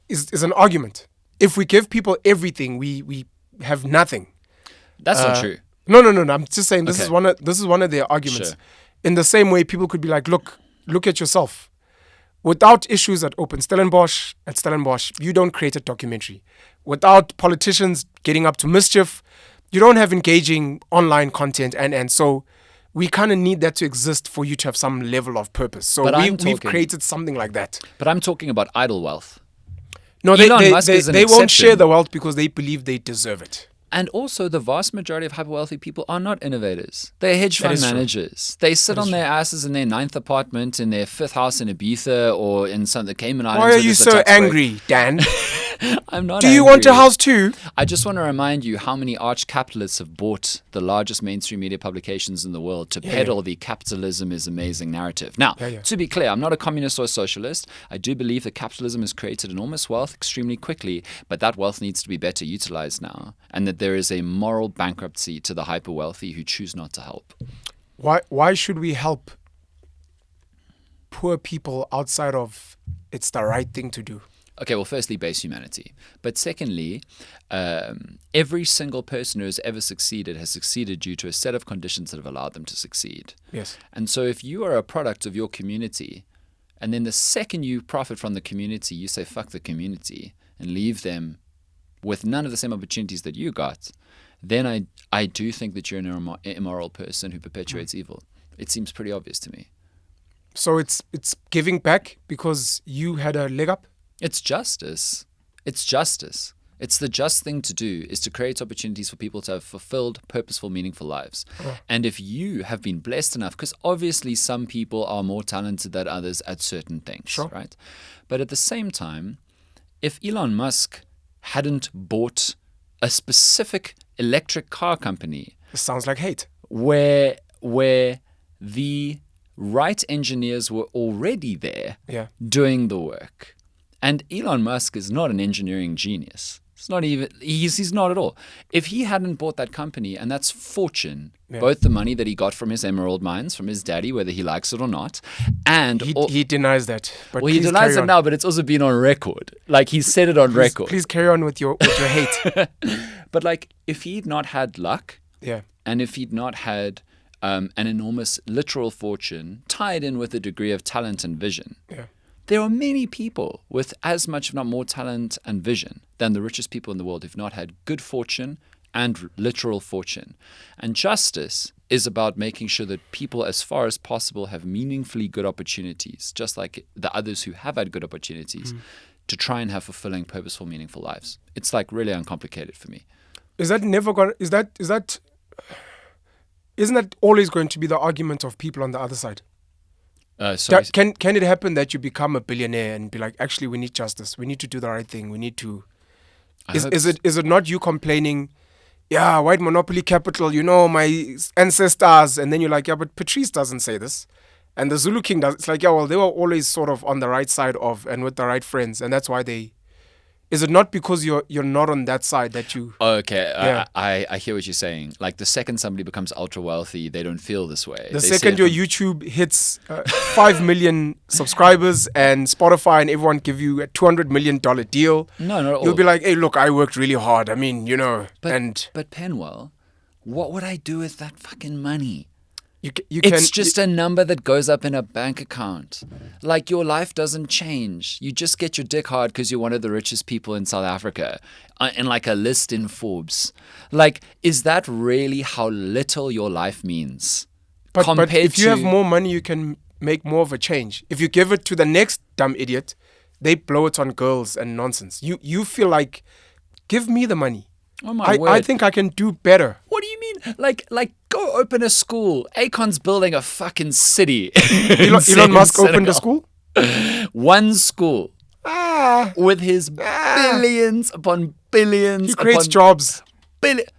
is an argument. If we give people everything, we have nothing. That's not true. No. I'm just saying this Okay. is one of their arguments. Sure. In the same way, people could be like, look at yourself. Without issues at Stellenbosch, you don't create a documentary. Without politicians getting up to mischief, you don't have engaging online content. And so we kind of need that to exist for you to have some level of purpose. So But we've created something like that. But I'm talking about idle wealth. No, Elon Musk is an they won't exception. share the wealth because they believe they deserve it. And also, the vast majority of hyper-wealthy people are not innovators. They're hedge That fund is true. managers. They sit on their asses in their 9th apartment, in their 5th house in Ibiza, or in some of the Cayman Islands. Why are where you there's a so tax break. angry, Dan? I'm not Do you want a angry. house too? I just want to remind you how many arch capitalists have bought the largest mainstream media publications in the world to peddle the capitalism is amazing narrative. Now, to be clear, I'm not a communist or a socialist. I do believe that capitalism has created enormous wealth extremely quickly, but that wealth needs to be better utilized now, and that there is a moral bankruptcy to the hyper wealthy who choose not to help. Why should we help poor people outside of it's the right thing to do? Okay, well, firstly, base humanity. But secondly, every single person who has ever succeeded has succeeded due to a set of conditions that have allowed them to succeed. Yes. And so if you are a product of your community, and then the second you profit from the community, you say, fuck the community, and leave them with none of the same opportunities that you got, then I do think that you're an immoral person who perpetuates evil. It seems pretty obvious to me. So it's giving back because you had a leg up? It's justice. It's justice. It's the just thing to do, is to create opportunities for people to have fulfilled, purposeful, meaningful lives. And if you have been blessed enough, because obviously some people are more talented than others at certain things, Sure. right? But at the same time, if Elon Musk hadn't bought a specific electric car company It sounds like hate. where the right engineers were already there Yeah. doing the work. And Elon Musk is not an engineering genius. It's not even, he's not at all. If he hadn't bought that company, and that's fortune, both the money that he got from his emerald mines, from his daddy, whether he likes it or not, and He denies that. But well, he please denies carry it on. now, but it's also been on record. Like, he said it on record. Please carry on with your hate. But like, if he'd not had luck, Yeah. and if he'd not had an enormous literal fortune tied in with a degree of talent and vision, Yeah. there are many people with as much, if not more, talent and vision than the richest people in the world who've not had good fortune and literal fortune. And justice is about making sure that people, as far as possible, have meaningfully good opportunities, just like the others who have had good opportunities, to try and have fulfilling, purposeful, meaningful lives. It's like really uncomplicated for me. Is that never going? Isn't that always going to be the argument of people on the other side? Sorry. Can it happen that you become a billionaire and be like, actually, we need justice. We need to do the right thing. We need to. Is it not you complaining? Yeah, white monopoly capital. You know, my ancestors, and then you're like, yeah, but Patrice doesn't say this, and the Zulu King does. It's like, yeah, well, they were always sort of on the right side of and with the right friends, and that's why they. Is it not because you're not on that side that you? Okay, Yeah. I hear what you're saying. Like, the second somebody becomes ultra wealthy, they don't feel this way. The They second see your it YouTube hits 5 million subscribers and Spotify and everyone give you a $200 million deal, No, not at all. you'll be like, hey, look, I worked really hard. I mean, But Penuel, what would I do with that fucking money? you It's just a number that goes up in a bank account. Like, your life doesn't change. You just get your dick hard because you're one of the richest people in South Africa in like a list in Forbes. Like, is that really how little your life means? but if you have to- more money, you can make more of a change. If you give it to the next dumb idiot, they blow it on girls and nonsense. You feel like, give me the money. Oh my word. I think I can do better. What do you mean? Like, go open a school. Akon's building a fucking city. Elon Musk opened a school? One school. Ah, With his billions upon billions he creates upon jobs.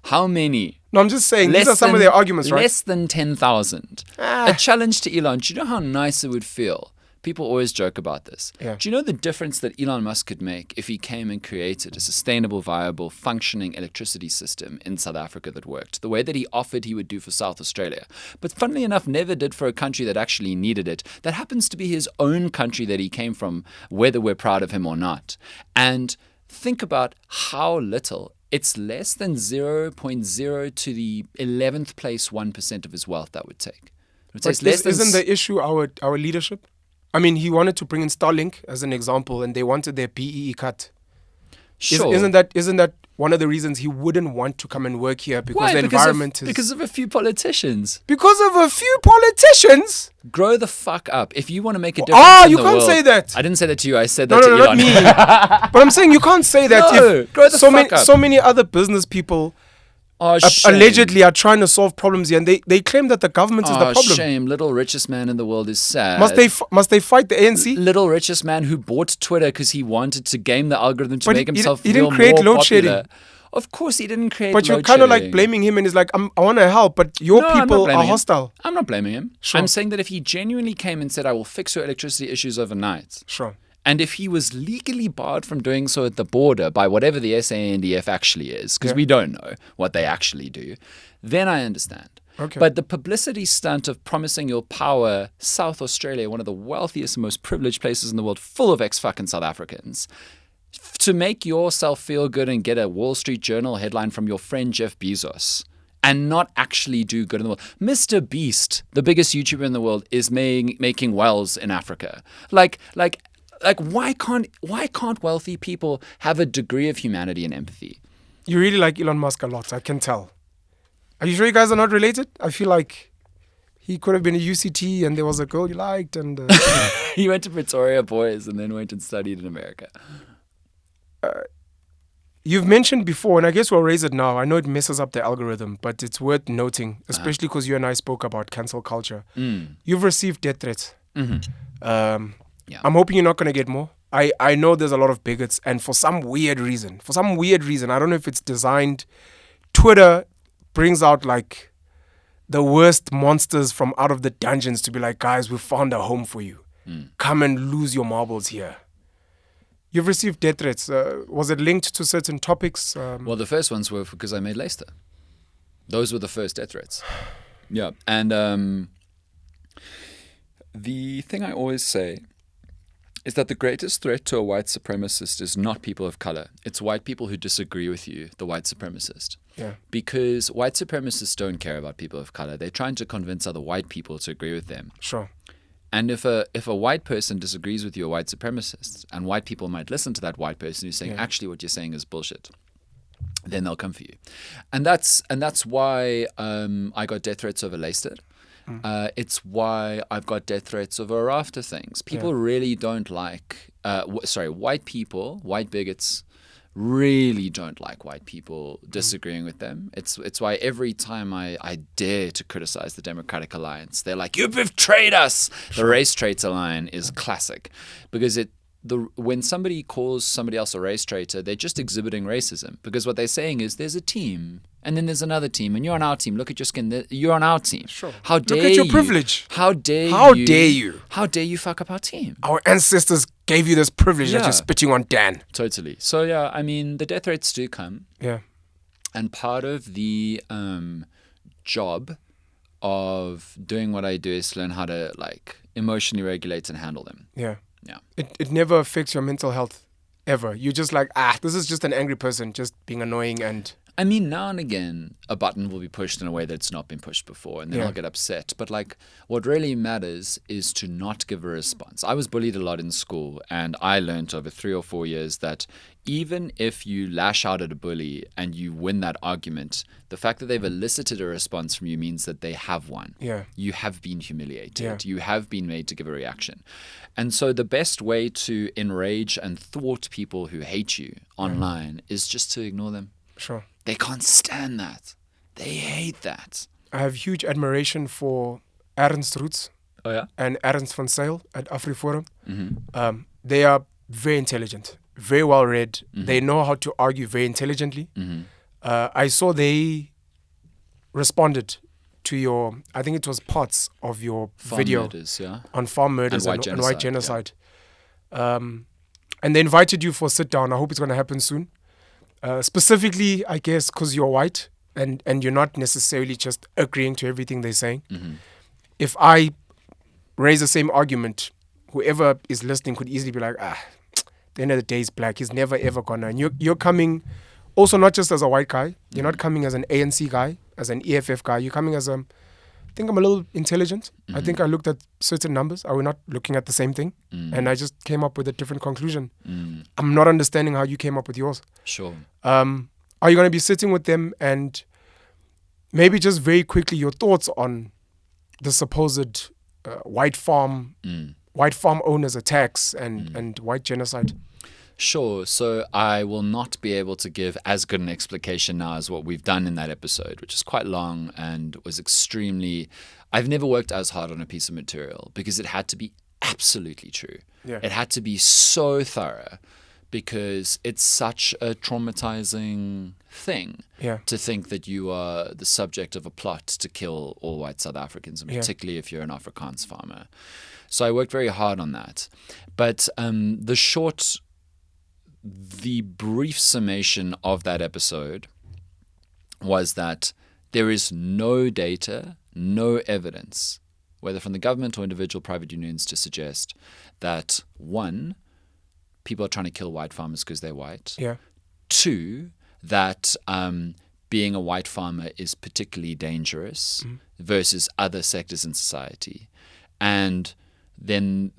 How many? No, I'm just saying, these are some of their arguments, right? Less than 10,000. A challenge to Elon. Do you know how nice it would feel People always joke about this. Yeah. Do you know the difference that Elon Musk could make if he came and created a sustainable, viable, functioning electricity system in South Africa that worked, the way that he offered he would do for South Australia, but funnily enough never did for a country that actually needed it, that happens to be his own country that he came from, whether we're proud of him or not. And think about how little. It's less than 0.0 to the 11th place 1% of his wealth that would take. It takes less than Isn't the issue our leadership? I mean, he wanted to bring in Starlink as an example, and they wanted their BEE cut. Sure. Isn't that one of the reasons he wouldn't want to come and work here? Because Why? the environment is... Because of a few politicians. Because of a few politicians? Grow the fuck up. If you want to make a difference in you the can't world, say that. I didn't say that to you. I said No, that to not Elon. me. But I'm saying you can't say that No, if grow the fuck up. so many other business people Shame. allegedly are trying to solve problems here, and they claim that the government is the problem. Shame. Little richest man in the world is sad. Must they fight the ANC? Little richest man who bought Twitter because he wanted to game the algorithm to But make he himself didn't feel create more load popular. shedding. Of course, he didn't create. But you're load kind of like shedding. blaming him, and he's like, I want to help, but your No, I'm not people blaming are him. hostile. I'm not blaming him. Sure. I'm saying that if he genuinely came and said, "I will fix your electricity issues overnight," Sure. and if he was legally barred from doing so at the border by whatever the SANDF actually is, because we don't know what they actually do, then I understand. Okay. But the publicity stunt of promising your power, South Australia, one of the wealthiest and most privileged places in the world, full of ex-fucking South Africans, to make yourself feel good and get a Wall Street Journal headline from your friend Jeff Bezos and not actually do good in the world. Mr. Beast, the biggest YouTuber in the world, is making wells in Africa. Like why can't wealthy people have a degree of humanity and empathy? You really like Elon Musk a lot, I can tell. Are you sure you guys are not related? I feel like he could have been a UCT and there was a girl you liked and... He went to Pretoria Boys and then went and studied in America. You've mentioned before, and I guess we'll raise it now. I know it messes up the algorithm, but it's worth noting, especially because you and I spoke about cancel culture. You've received death threats. I'm hoping you're not going to get more. I know there's a lot of bigots, and for some weird reason, I don't know if it's designed, Twitter brings out like the worst monsters from out of the dungeons to be like, guys, we found a home for you. Come and lose your marbles here. You've received death threats. Was it linked to certain topics? Well, the first ones were because I made Luister. Those were the first death threats. Yeah. And the thing I always say is that the greatest threat to a white supremacist is not people of color. It's white people who disagree with you, the white supremacist. Yeah. Because white supremacists don't care about people of color. They're trying to convince other white people to agree with them. Sure. And if a white person disagrees with you, a white supremacist, and white people might listen to that white person who's saying, actually what you're saying is bullshit, then they'll come for you. And that's why I got death threats over Luister. It's why I've got death threats over a raft of things. People really don't like, white people, white bigots, really don't like white people disagreeing with them. It's why every time I dare to criticize the Democratic Alliance, they're like, you betrayed us. The race traitor line is classic because when somebody calls somebody else a race traitor, they're just exhibiting racism because what they're saying is there's a team and then there's another team and you're on our team. Look at your skin. You're on our team. Sure. How dare you? Look at your privilege. How dare you? How dare you fuck up our team? Our ancestors gave you this privilege that you're spitting on Dan. Totally. So yeah, I mean, the death threats do come. Yeah. And part of the job of doing what I do is to learn how to like emotionally regulate and handle them. Yeah. Yeah. It never affects your mental health ever. You're just like, this is just an angry person just being annoying and... I mean, now and again, a button will be pushed in a way that's not been pushed before, and then I'll get upset. But like, what really matters is to not give a response. I was bullied a lot in school, and I learned over 3 or 4 years that even if you lash out at a bully and you win that argument, the fact that they've elicited a response from you means that they have won. Yeah. You have been humiliated. Yeah. You have been made to give a reaction. And so the best way to enrage and thwart people who hate you online is just to ignore them. Sure. They can't stand that. They hate that. I have huge admiration for Ernst Rhodes Oh, yeah? and Ernst van Zyl at AfriForum. Mm-hmm. They are very intelligent, very well read. Mm-hmm. They know how to argue very intelligently. Mm-hmm. I saw they responded to your, I think it was parts of your Farm video murders, yeah. on farm murders And and white white genocide. And they invited you for a sit down. I hope it's going to happen soon. Specifically, I guess, because you're white and you're not necessarily just agreeing to everything they're saying. Mm-hmm. If I raise the same argument, whoever is listening could easily be like, the end of the day is black. He's never ever gonna. And you're coming also not just as a white guy. You're not coming as an ANC guy, as an EFF guy. You're coming as I think I'm a little intelligent. I think I looked at certain numbers. Are we not looking at the same thing? And I just came up with a different conclusion. I'm not understanding how you came up with yours. Sure. Are you going to be sitting with them and maybe just very quickly your thoughts on the supposed white farm owners attacks and white genocide? Sure. So I will not be able to give as good an explication now as what we've done in that episode, which is quite long and was extremely... I've never worked as hard on a piece of material because it had to be absolutely true. Yeah. It had to be so thorough because it's such a traumatizing thing to think that you are the subject of a plot to kill all white South Africans, and particularly if you're an Afrikaans farmer. So I worked very hard on that. But the brief summation of that episode was that there is no data, no evidence, whether from the government or individual private unions, to suggest that, one, people are trying to kill white farmers because they're white. Yeah. Two, that being a white farmer is particularly dangerous versus other sectors in society. And then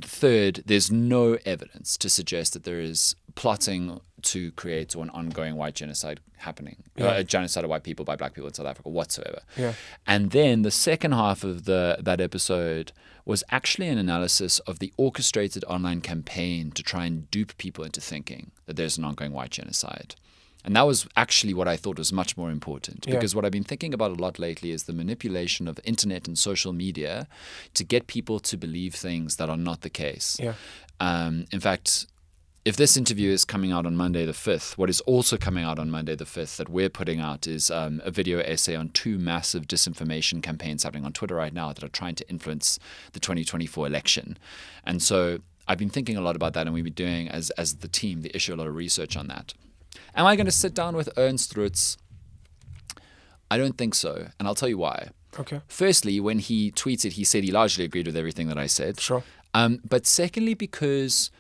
third, there's no evidence to suggest that there is plotting to create an ongoing white genocide happening, a genocide of white people by black people in South Africa whatsoever. Yeah. And then the second half of that episode was actually an analysis of the orchestrated online campaign to try and dupe people into thinking that there's an ongoing white genocide. And that was actually what I thought was much more important, because what I've been thinking about a lot lately is the manipulation of internet and social media to get people to believe things that are not the case. Yeah. In fact, if this interview is coming out on Monday the 5th, what is also coming out on Monday the 5th that we're putting out is a video essay on 2 massive disinformation campaigns happening on Twitter right now that are trying to influence the 2024 election. And so I've been thinking a lot about that, and we've been doing, as the team, the issue, a lot of research on that. Am I going to sit down with Ernst Roots? I don't think so, and I'll tell you why. Okay. Firstly, when he tweeted, he said he largely agreed with everything that I said. Sure. But secondly, because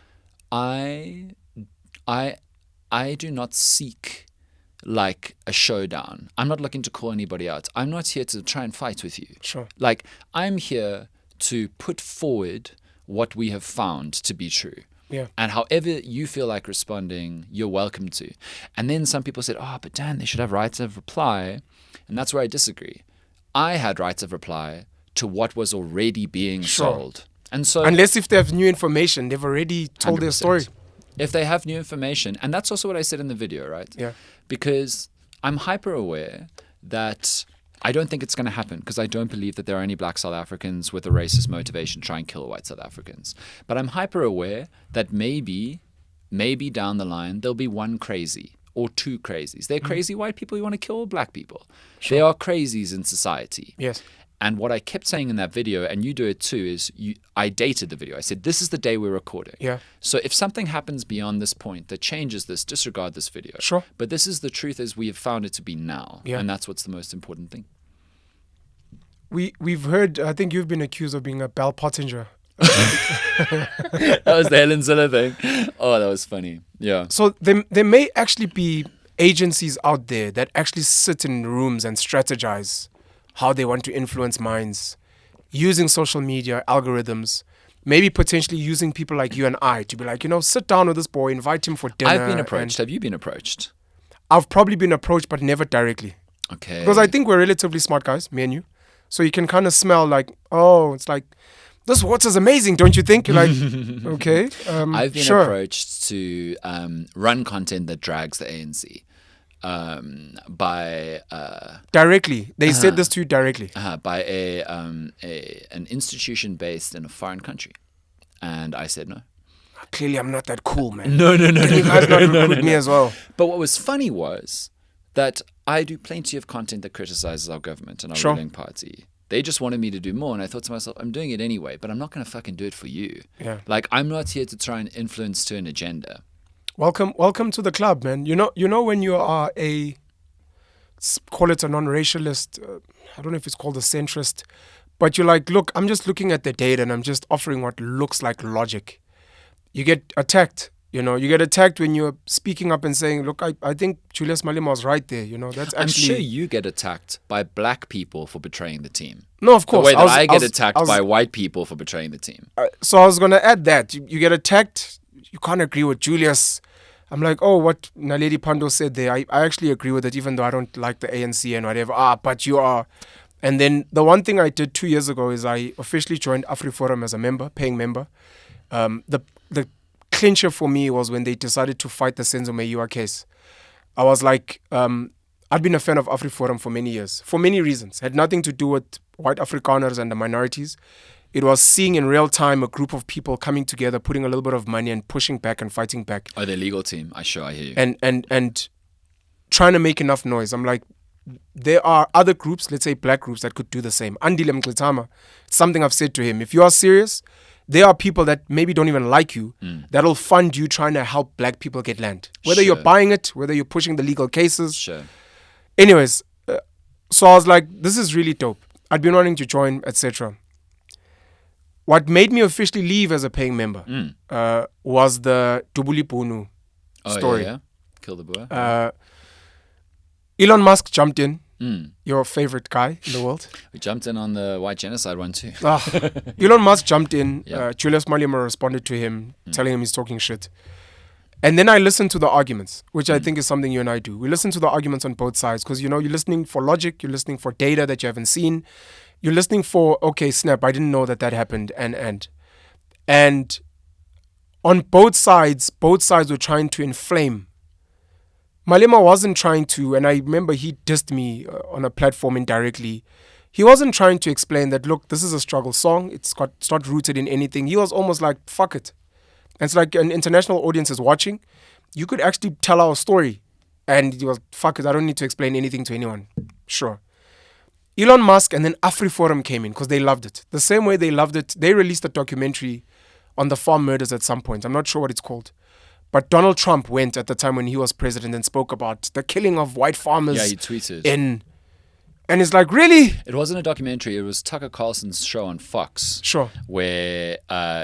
I do not seek like a showdown. I'm not looking to call anybody out. I'm not here to try and fight with you. Sure. Like, I'm here to put forward what we have found to be true. Yeah. And however you feel like responding, you're welcome to. And then some people said, but Dan, they should have rights of reply. And that's where I disagree. I had rights of reply to what was already being sold. And so, unless if they have new information, they've already told 100%. Their story. If they have new information, and that's also what I said in the video, right? Yeah. Because I'm hyper aware that I don't think it's going to happen, because I don't believe that there are any black South Africans with a racist motivation to try and kill white South Africans. But I'm hyper aware that maybe down the line, there'll be one crazy or two crazies. They're crazy white people who want to kill black people. Sure. There are crazies in society. Yes. And what I kept saying in that video, and you do it too, is I dated the video. I said, this is the day we're recording. Yeah. So if something happens beyond this point that changes this, disregard this video. Sure. But this is the truth as we have found it to be now. Yeah. And that's what's the most important thing. We've heard, I think you've been accused of being a Bell Pottinger. That was the Helen Ziller thing. Oh, that was funny. Yeah. So there may actually be agencies out there that actually sit in rooms and strategize how they want to influence minds using social media, algorithms, maybe potentially using people like you and I to be like, sit down with this boy, invite him for dinner. I've been approached. Have you been approached? I've probably been approached, but never directly. Okay. Because I think we're relatively smart guys, me and you. So you can kind of smell like, it's like, this water's amazing, don't you think? You're like, okay. I've been approached to run content that drags the ANC. By directly, they said this to you directly. By an institution based in a foreign country, and I said no. Clearly, I'm not that cool, man. No. You guys not recruit me as well. But what was funny was that I do plenty of content that criticizes our government and our Sure. ruling party. They just wanted me to do more, and I thought to myself, I'm doing it anyway, but I'm not going to fucking do it for you. Yeah. Like, I'm not here to try and influence to an agenda. Welcome to the club, man. You know when you are call it a non-racialist, I don't know if it's called a centrist, but you're like, look, I'm just looking at the data and I'm just offering what looks like logic. You get attacked. You get attacked when you're speaking up and saying, look, I think Julius Malema was right there. That's actually... I'm sure you get attacked by black people for betraying the team. No, of course. The way that I get attacked by white people for betraying the team. So I was going to add that. You get attacked, you can't agree with Julius. I'm like, oh, what Naledi Pando said there, I actually agree with it, even though I don't like the ANC and whatever. But you are... And then the one thing I did 2 years ago is I officially joined AfriForum as a member, paying member. The clincher for me was when they decided to fight the Senzo Meyiwa case. I was like, I'd been a fan of AfriForum for many years, for many reasons. It had nothing to do with white Afrikaners and the minorities. It was seeing in real time a group of people coming together, putting a little bit of money and pushing back and fighting back. Oh, their legal team. I hear you. And trying to make enough noise. I'm like, there are other groups, let's say black groups, that could do the same. Andile Mklitama, something I've said to him. If you are serious, there are people that maybe don't even like you that'll fund you trying to help black people get land. Whether you're buying it, whether you're pushing the legal cases. Sure. Anyways, so I was like, this is really dope. I'd been wanting to join, etc. What made me officially leave as a paying member was the Dubuli Bunu story. Yeah. Kill the boy. Elon Musk jumped in. Your favorite guy in the world. We jumped in on the white genocide one too. Elon Musk jumped in. Yep. Julius Malema responded to him, telling him he's talking shit. And then I listened to the arguments, which I think is something you and I do. We listen to the arguments on both sides because, you're listening for logic, you're listening for data that you haven't seen. You're listening for, okay, snap, I didn't know that happened. And on both sides were trying to inflame. Malema wasn't trying to, and I remember he dissed me on a platform indirectly. He wasn't trying to explain that, look, this is a struggle song. It's not rooted in anything. He was almost like, fuck it. And it's like an international audience is watching. You could actually tell our story. And he was, fuck it, I don't need to explain anything to anyone. Sure. Elon Musk and then AfriForum came in because they loved it. The same way they loved it, they released a documentary on the farm murders at some point. I'm not sure what it's called. But Donald Trump went at the time when he was president and spoke about the killing of white farmers. Yeah, he tweeted. And it's like, really? It wasn't a documentary. It was Tucker Carlson's show on Fox. Sure. Where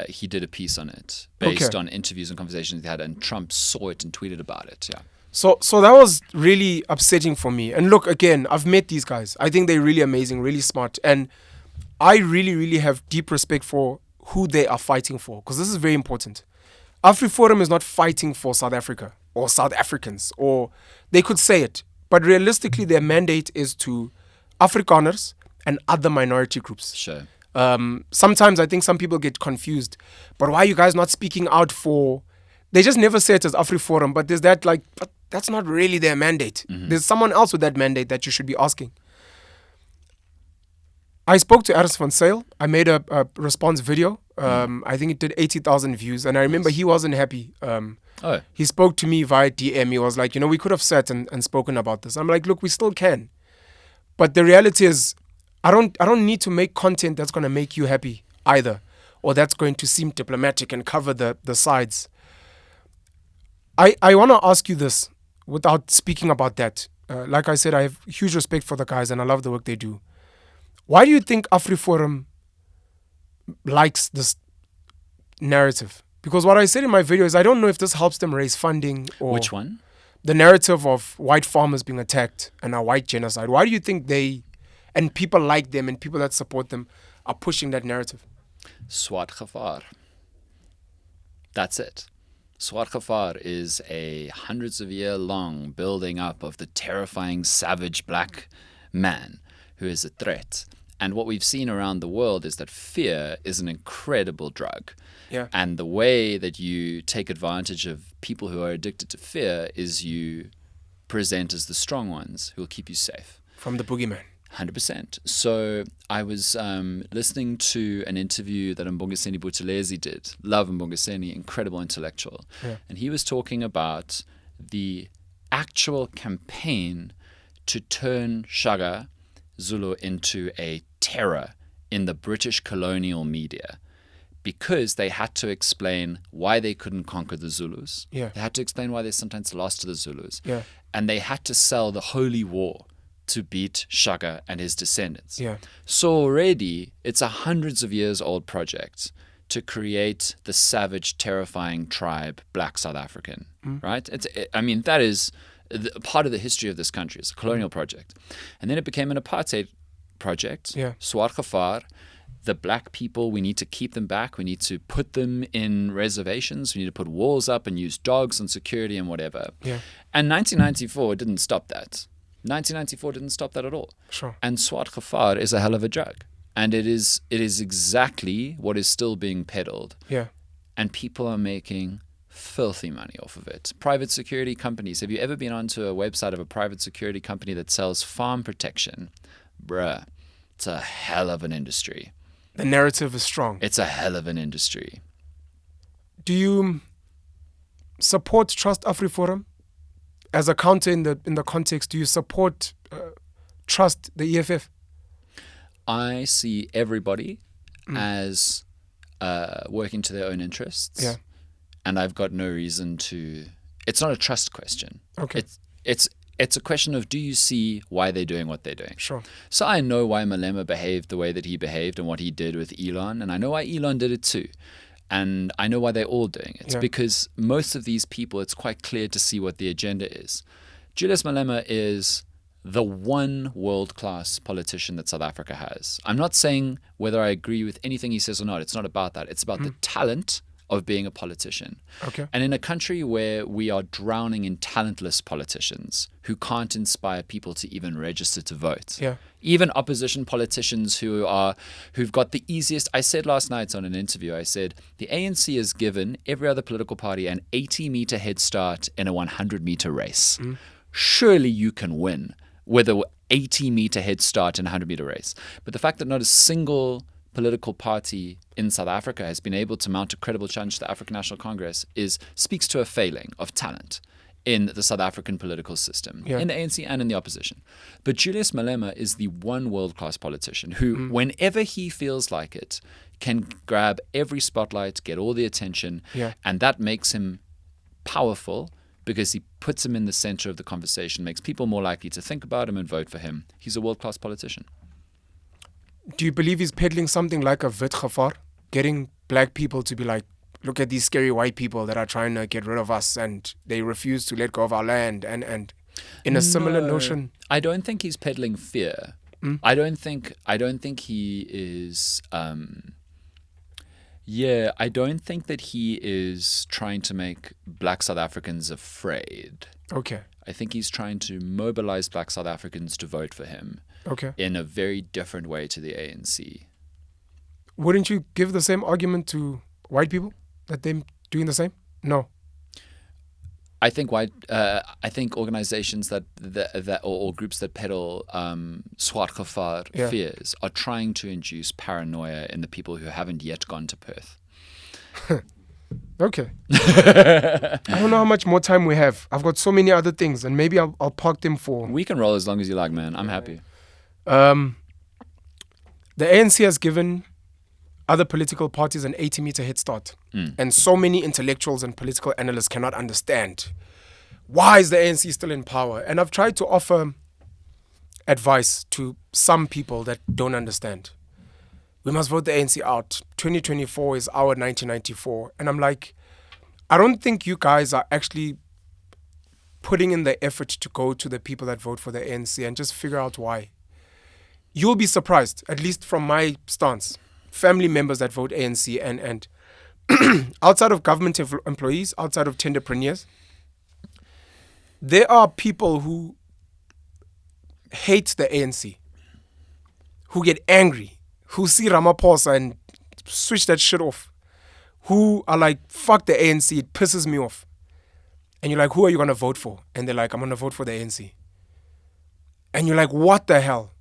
he did a piece on it based on interviews and conversations he had, and Trump saw it and tweeted about it. Yeah. So that was really upsetting for me. And look, again, I've met these guys. I think they're really amazing, really smart. And I really, really have deep respect for who they are fighting for, because this is very important. AfriForum is not fighting for South Africa or South Africans, or they could say it, but realistically their mandate is to Afrikaners and other minority groups. Sure. Sometimes I think some people get confused, but why are you guys not speaking out for... They just never say it as AfriForum, but there's that like, but that's not really their mandate. There's someone else with that mandate that you should be asking. I spoke to Ernst van Sail. I made a response video. I think it did 80,000 views. And I remember he wasn't happy. He spoke to me via DM. He was like, we could have sat and spoken about this. I'm like, look, we still can. But the reality is, I don't need to make content that's going to make you happy either, or that's going to seem diplomatic and cover the sides. I want to ask you this without speaking about that. Like I said, I have huge respect for the guys and I love the work they do. Why do you think AfriForum likes this narrative? Because what I said in my video is I don't know if this helps them raise funding or... Which one? The narrative of white farmers being attacked and a white genocide. Why do you think they, and people like them and people that support them, are pushing that narrative? Swart gevaar. That's it. Swart gevaar is a hundreds of year long building up of the terrifying savage black man who is a threat. And what we've seen around the world is that fear is an incredible drug. Yeah. And the way that you take advantage of people who are addicted to fear is you present as the strong ones who will keep you safe. From the boogeyman. 100%. So I was listening to an interview that Mbongiseni Buthelezi did. Love Mbongiseni, incredible intellectual. Yeah. And he was talking about the actual campaign to turn Shaka Zulu into a terror in the British colonial media, because they had to explain why they couldn't conquer the Zulus. Yeah. They had to explain why they sometimes lost to the Zulus. Yeah. And they had to sell the holy war to beat Shaka and his descendants. Yeah. So already it's a hundreds of years old project to create the savage, terrifying tribe, Black South African, right? That is part of the history of this country. It's a colonial project. And then it became an apartheid project. Yeah. Swart Gevaar. The black people, we need to keep them back. We need to put them in reservations. We need to put walls up and use dogs and security and whatever. Yeah. And 1994 didn't stop that. 1994 didn't stop that at all. Sure. And Swart Gevaar is a hell of a drug. And it is exactly what is still being peddled. Yeah. And people are making filthy money off of it. Private security companies. Have you ever been onto a website of a private security company that sells farm protection? Bruh, it's a hell of an industry. The narrative is strong. It's a hell of an industry. Do you support Trust AfriForum? As a counter in the context, do you support Trust the EFF? I see everybody as working to their own interests. Yeah. And I've got no reason to... It's not a trust question. Okay. It's a question of, do you see why they're doing what they're doing? Sure. So I know why Malema behaved the way that he behaved and what he did with Elon. And I know why Elon did it too. And I know why they're all doing it. Yeah. Because most of these people, it's quite clear to see what the agenda is. Julius Malema is the one world-class politician that South Africa has. I'm not saying whether I agree with anything he says or not. It's not about that. It's about the talent of being a politician. Okay. And in a country where we are drowning in talentless politicians who can't inspire people to even register to vote. Yeah. Even opposition politicians who've got the easiest. I said last night on an interview, I said, the ANC has given every other political party an 80-meter head start in a 100-meter race. Surely you can win with a 80-meter head start in a 100-meter race. But the fact that not a single political party in South Africa has been able to mount a credible challenge to the African National Congress speaks to a failing of talent in the South African political system, in the ANC and in the opposition. But Julius Malema is the one world-class politician who, whenever he feels like it, can grab every spotlight, get all the attention, and that makes him powerful because he puts him in the center of the conversation, makes people more likely to think about him and vote for him. He's a world-class politician. Do you believe he's peddling something like a Wit Gevaar? Getting black people to be like, look at these scary white people that are trying to get rid of us and they refuse to let go of our land and in a similar notion? I don't think he's peddling fear. I don't think he is I don't think that he is trying to make black South Africans afraid. Okay. I think he's trying to mobilize black South Africans to vote for him. Okay. In a very different way to the ANC. Wouldn't you give the same argument to white people that they're doing the same? No. I think organizations that or groups that peddle Swart Gevaar fears are trying to induce paranoia in the people who haven't yet gone to Perth. Okay. I don't know how much more time we have. I've got so many other things, and maybe I'll park them for... We can roll as long as you like, man. I'm happy. The ANC has given other political parties an 80-meter head start. And so many intellectuals and political analysts cannot understand, why is the ANC still in power? And I've tried to offer advice to some people that don't understand. We must vote the ANC out. 2024 is our 1994. And I'm like, I don't think you guys are actually putting in the effort to go to the people that vote for the ANC and just figure out why. You'll be surprised, at least from my stance. Family members that vote ANC and outside of government employees, outside of tenderpreneurs, there are people who hate the ANC, who get angry, who see Ramaphosa and switch that shit off, who are like, fuck the ANC, it pisses me off. And you're like, who are you going to vote for? And they're like, I'm going to vote for the ANC. And you're like, what the hell?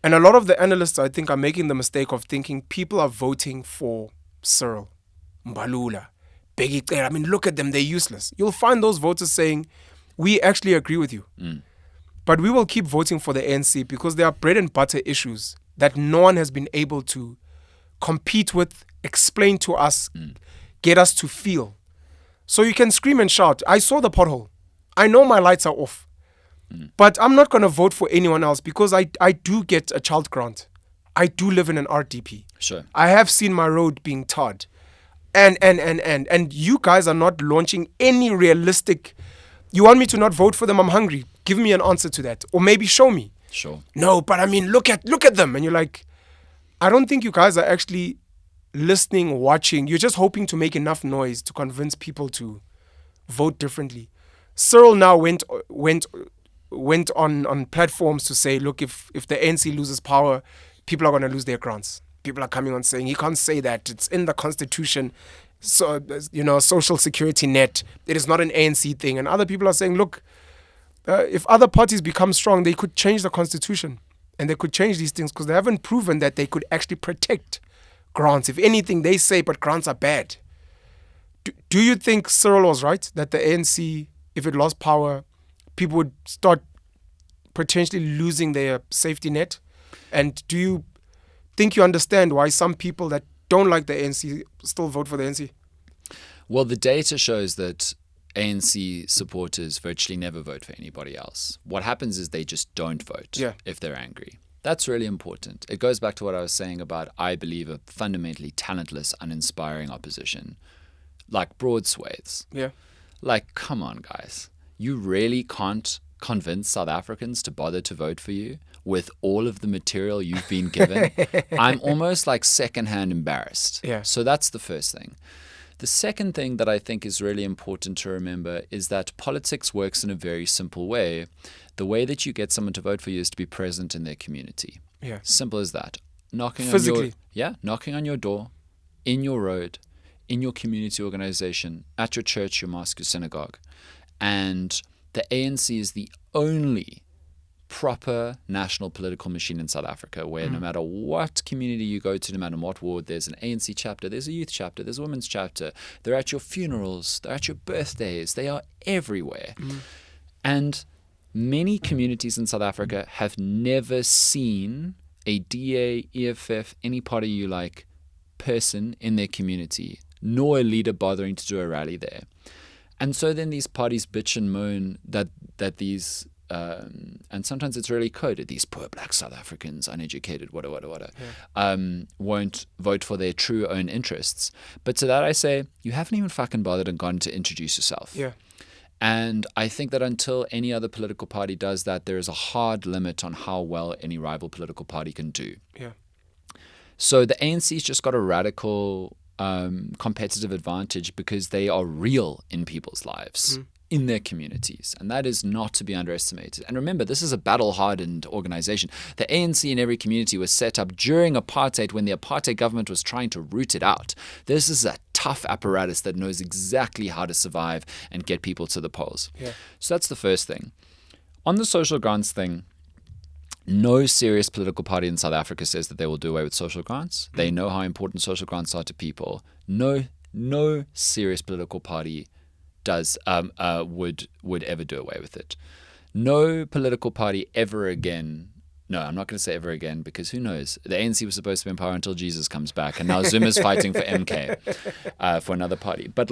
And a lot of the analysts, I think, are making the mistake of thinking people are voting for Cyril, Mbalula, Bheki. I mean, look at them, they're useless. You'll find those voters saying, we actually agree with you. But we will keep voting for the ANC because there are bread and butter issues that no one has been able to compete with, explain to us, get us to feel. So you can scream and shout, I saw the pothole. I know my lights are off. But I'm not going to vote for anyone else because I do get a child grant. I do live in an RDP. Sure. I have seen my road being tarred. And you guys are not launching any realistic... You want me to not vote for them? I'm hungry. Give me an answer to that. Or maybe show me. Sure. No, but I mean, look at them. And you're like, I don't think you guys are actually listening, watching. You're just hoping to make enough noise to convince people to vote differently. Cyril now went on platforms to say, look, if the ANC loses power, people are going to lose their grants. People are coming on saying he can't say that. It's in the Constitution. So, social security net. It is not an ANC thing. And other people are saying, look, if other parties become strong, they could change the Constitution. And they could change these things because they haven't proven that they could actually protect grants. If anything, they say, but grants are bad. Do you think Cyril was right that the ANC, if it lost power, people would start potentially losing their safety net? And do you think you understand why some people that don't like the ANC still vote for the ANC? Well, the data shows that ANC supporters virtually never vote for anybody else. What happens is they just don't vote if they're angry. That's really important. It goes back to what I was saying about, I believe, a fundamentally talentless, uninspiring opposition. Like broad swathes. Yeah. Like, come on, guys. You really can't convince South Africans to bother to vote for you with all of the material you've been given. I'm almost like secondhand embarrassed. Yeah. So that's the first thing. The second thing that I think is really important to remember is that politics works in a very simple way. The way that you get someone to vote for you is to be present in their community. Yeah. Simple as that. Physically. Knocking on your door, in your road, in your community organization, at your church, your mosque, your synagogue. And the ANC is the only proper national political machine in South Africa where no matter what community you go to, no matter what ward, there's an ANC chapter, there's a youth chapter, there's a women's chapter. They're at your funerals, they're at your birthdays, they are everywhere. And many communities in South Africa have never seen a DA, EFF, any party you like, person in their community, nor a leader bothering to do a rally there. And so then these parties bitch and moan that these, and sometimes it's really coded, these poor black South Africans, uneducated, won't vote for their true own interests. But to that I say, you haven't even fucking bothered and gone to introduce yourself. Yeah. And I think that until any other political party does that, there is a hard limit on how well any rival political party can do. Yeah. So the ANC's just got a radical competitive advantage because they are real in people's lives, in their communities. And that is not to be underestimated. And remember, this is a battle-hardened organization. The ANC in every community was set up during apartheid when the apartheid government was trying to root it out. This is a tough apparatus that knows exactly how to survive and get people to the polls. Yeah. So that's the first thing. On the social grants thing, no serious political party in South Africa says that they will do away with social grants. They know how important social grants are to people. No serious political party does would ever do away with it. No political party ever again. No, I'm not going to say ever again because who knows? The ANC was supposed to be in power until Jesus comes back, and now Zuma's fighting for MK for another party. But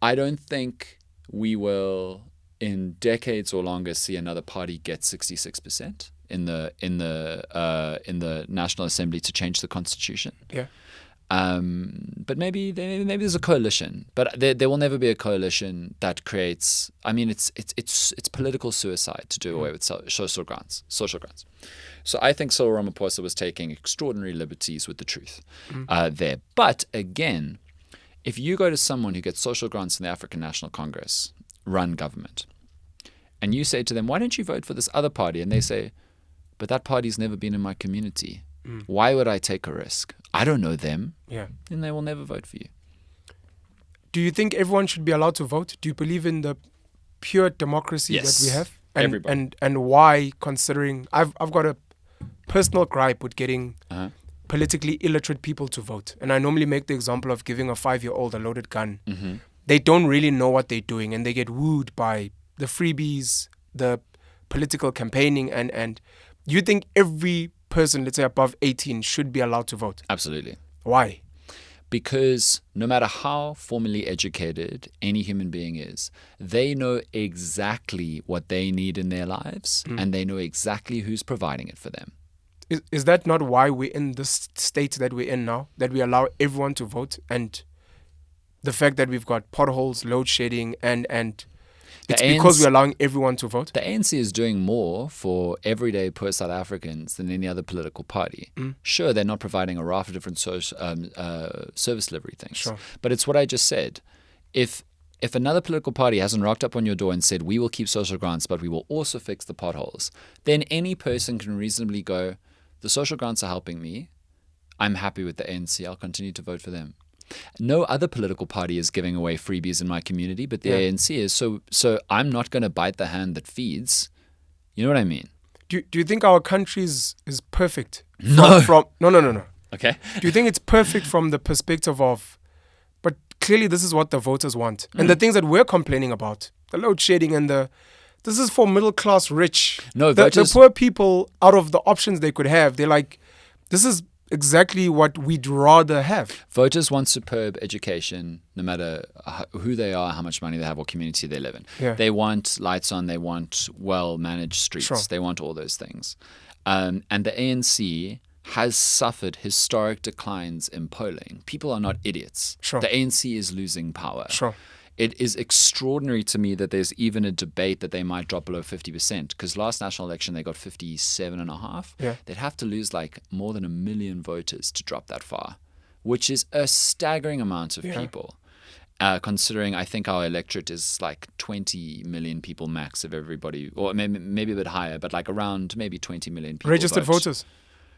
I don't think we will in decades or longer see another party get 66% in the National Assembly to change the Constitution. Yeah. But maybe there's a coalition, but there will never be a coalition that creates. I mean, it's political suicide to do away with social grants. So I think Cyril Ramaphosa was taking extraordinary liberties with the truth there. But again, if you go to someone who gets social grants in the African National Congress run government, and you say to them, "Why don't you vote for this other party?" and they say, "But that party's never been in my community. Why would I take a risk? I don't know them." Yeah. Then they will never vote for you. Do you think everyone should be allowed to vote? Do you believe in the pure democracy that we have? And why, considering I've got a personal gripe with getting politically illiterate people to vote. And I normally make the example of giving a 5-year-old a loaded gun. They don't really know what they're doing and they get wooed by the freebies, the political campaigning and you think every person, let's say above 18, should be allowed to vote? Absolutely. Why? Because no matter how formally educated any human being is, they know exactly what they need in their lives and they know exactly who's providing it for them. Is that not why we're in this state that we're in now? That we allow everyone to vote, and the fact that we've got potholes, load shedding, and it's because we're allowing everyone to vote? The ANC is doing more for everyday poor South Africans than any other political party. Sure, they're not providing a raft of different service delivery things. Sure. But it's what I just said. If another political party hasn't rocked up on your door and said, we will keep social grants, but we will also fix the potholes, then any person can reasonably go, the social grants are helping me. I'm happy with the ANC. I'll continue to vote for them. No other political party is giving away freebies in my community, but the ANC is. So I'm not going to bite the hand that feeds. You know what I mean? Do you think our country is perfect? No. No. Okay. Do you think it's perfect from the perspective of, but clearly this is what the voters want. And the things that we're complaining about, the load shedding and this is for middle class rich. No, the poor people, out of the options they could have, they're like, this is exactly what we'd rather have. Voters want superb education, no matter who they are, how much money they have, what community they live in. Yeah. They want lights on. They want well-managed streets. Sure. They want all those things. And the ANC has suffered historic declines in polling. People are not idiots. Sure. The ANC is losing power. Sure. It is extraordinary to me that there's even a debate that they might drop below 50%, because last national election they got 57.5. Yeah. They'd have to lose like more than 1 million voters to drop that far, which is a staggering amount of people. Considering I think our electorate is like 20 million people max of everybody, or maybe a bit higher, but like around maybe 20 million people. Registered vote. voters?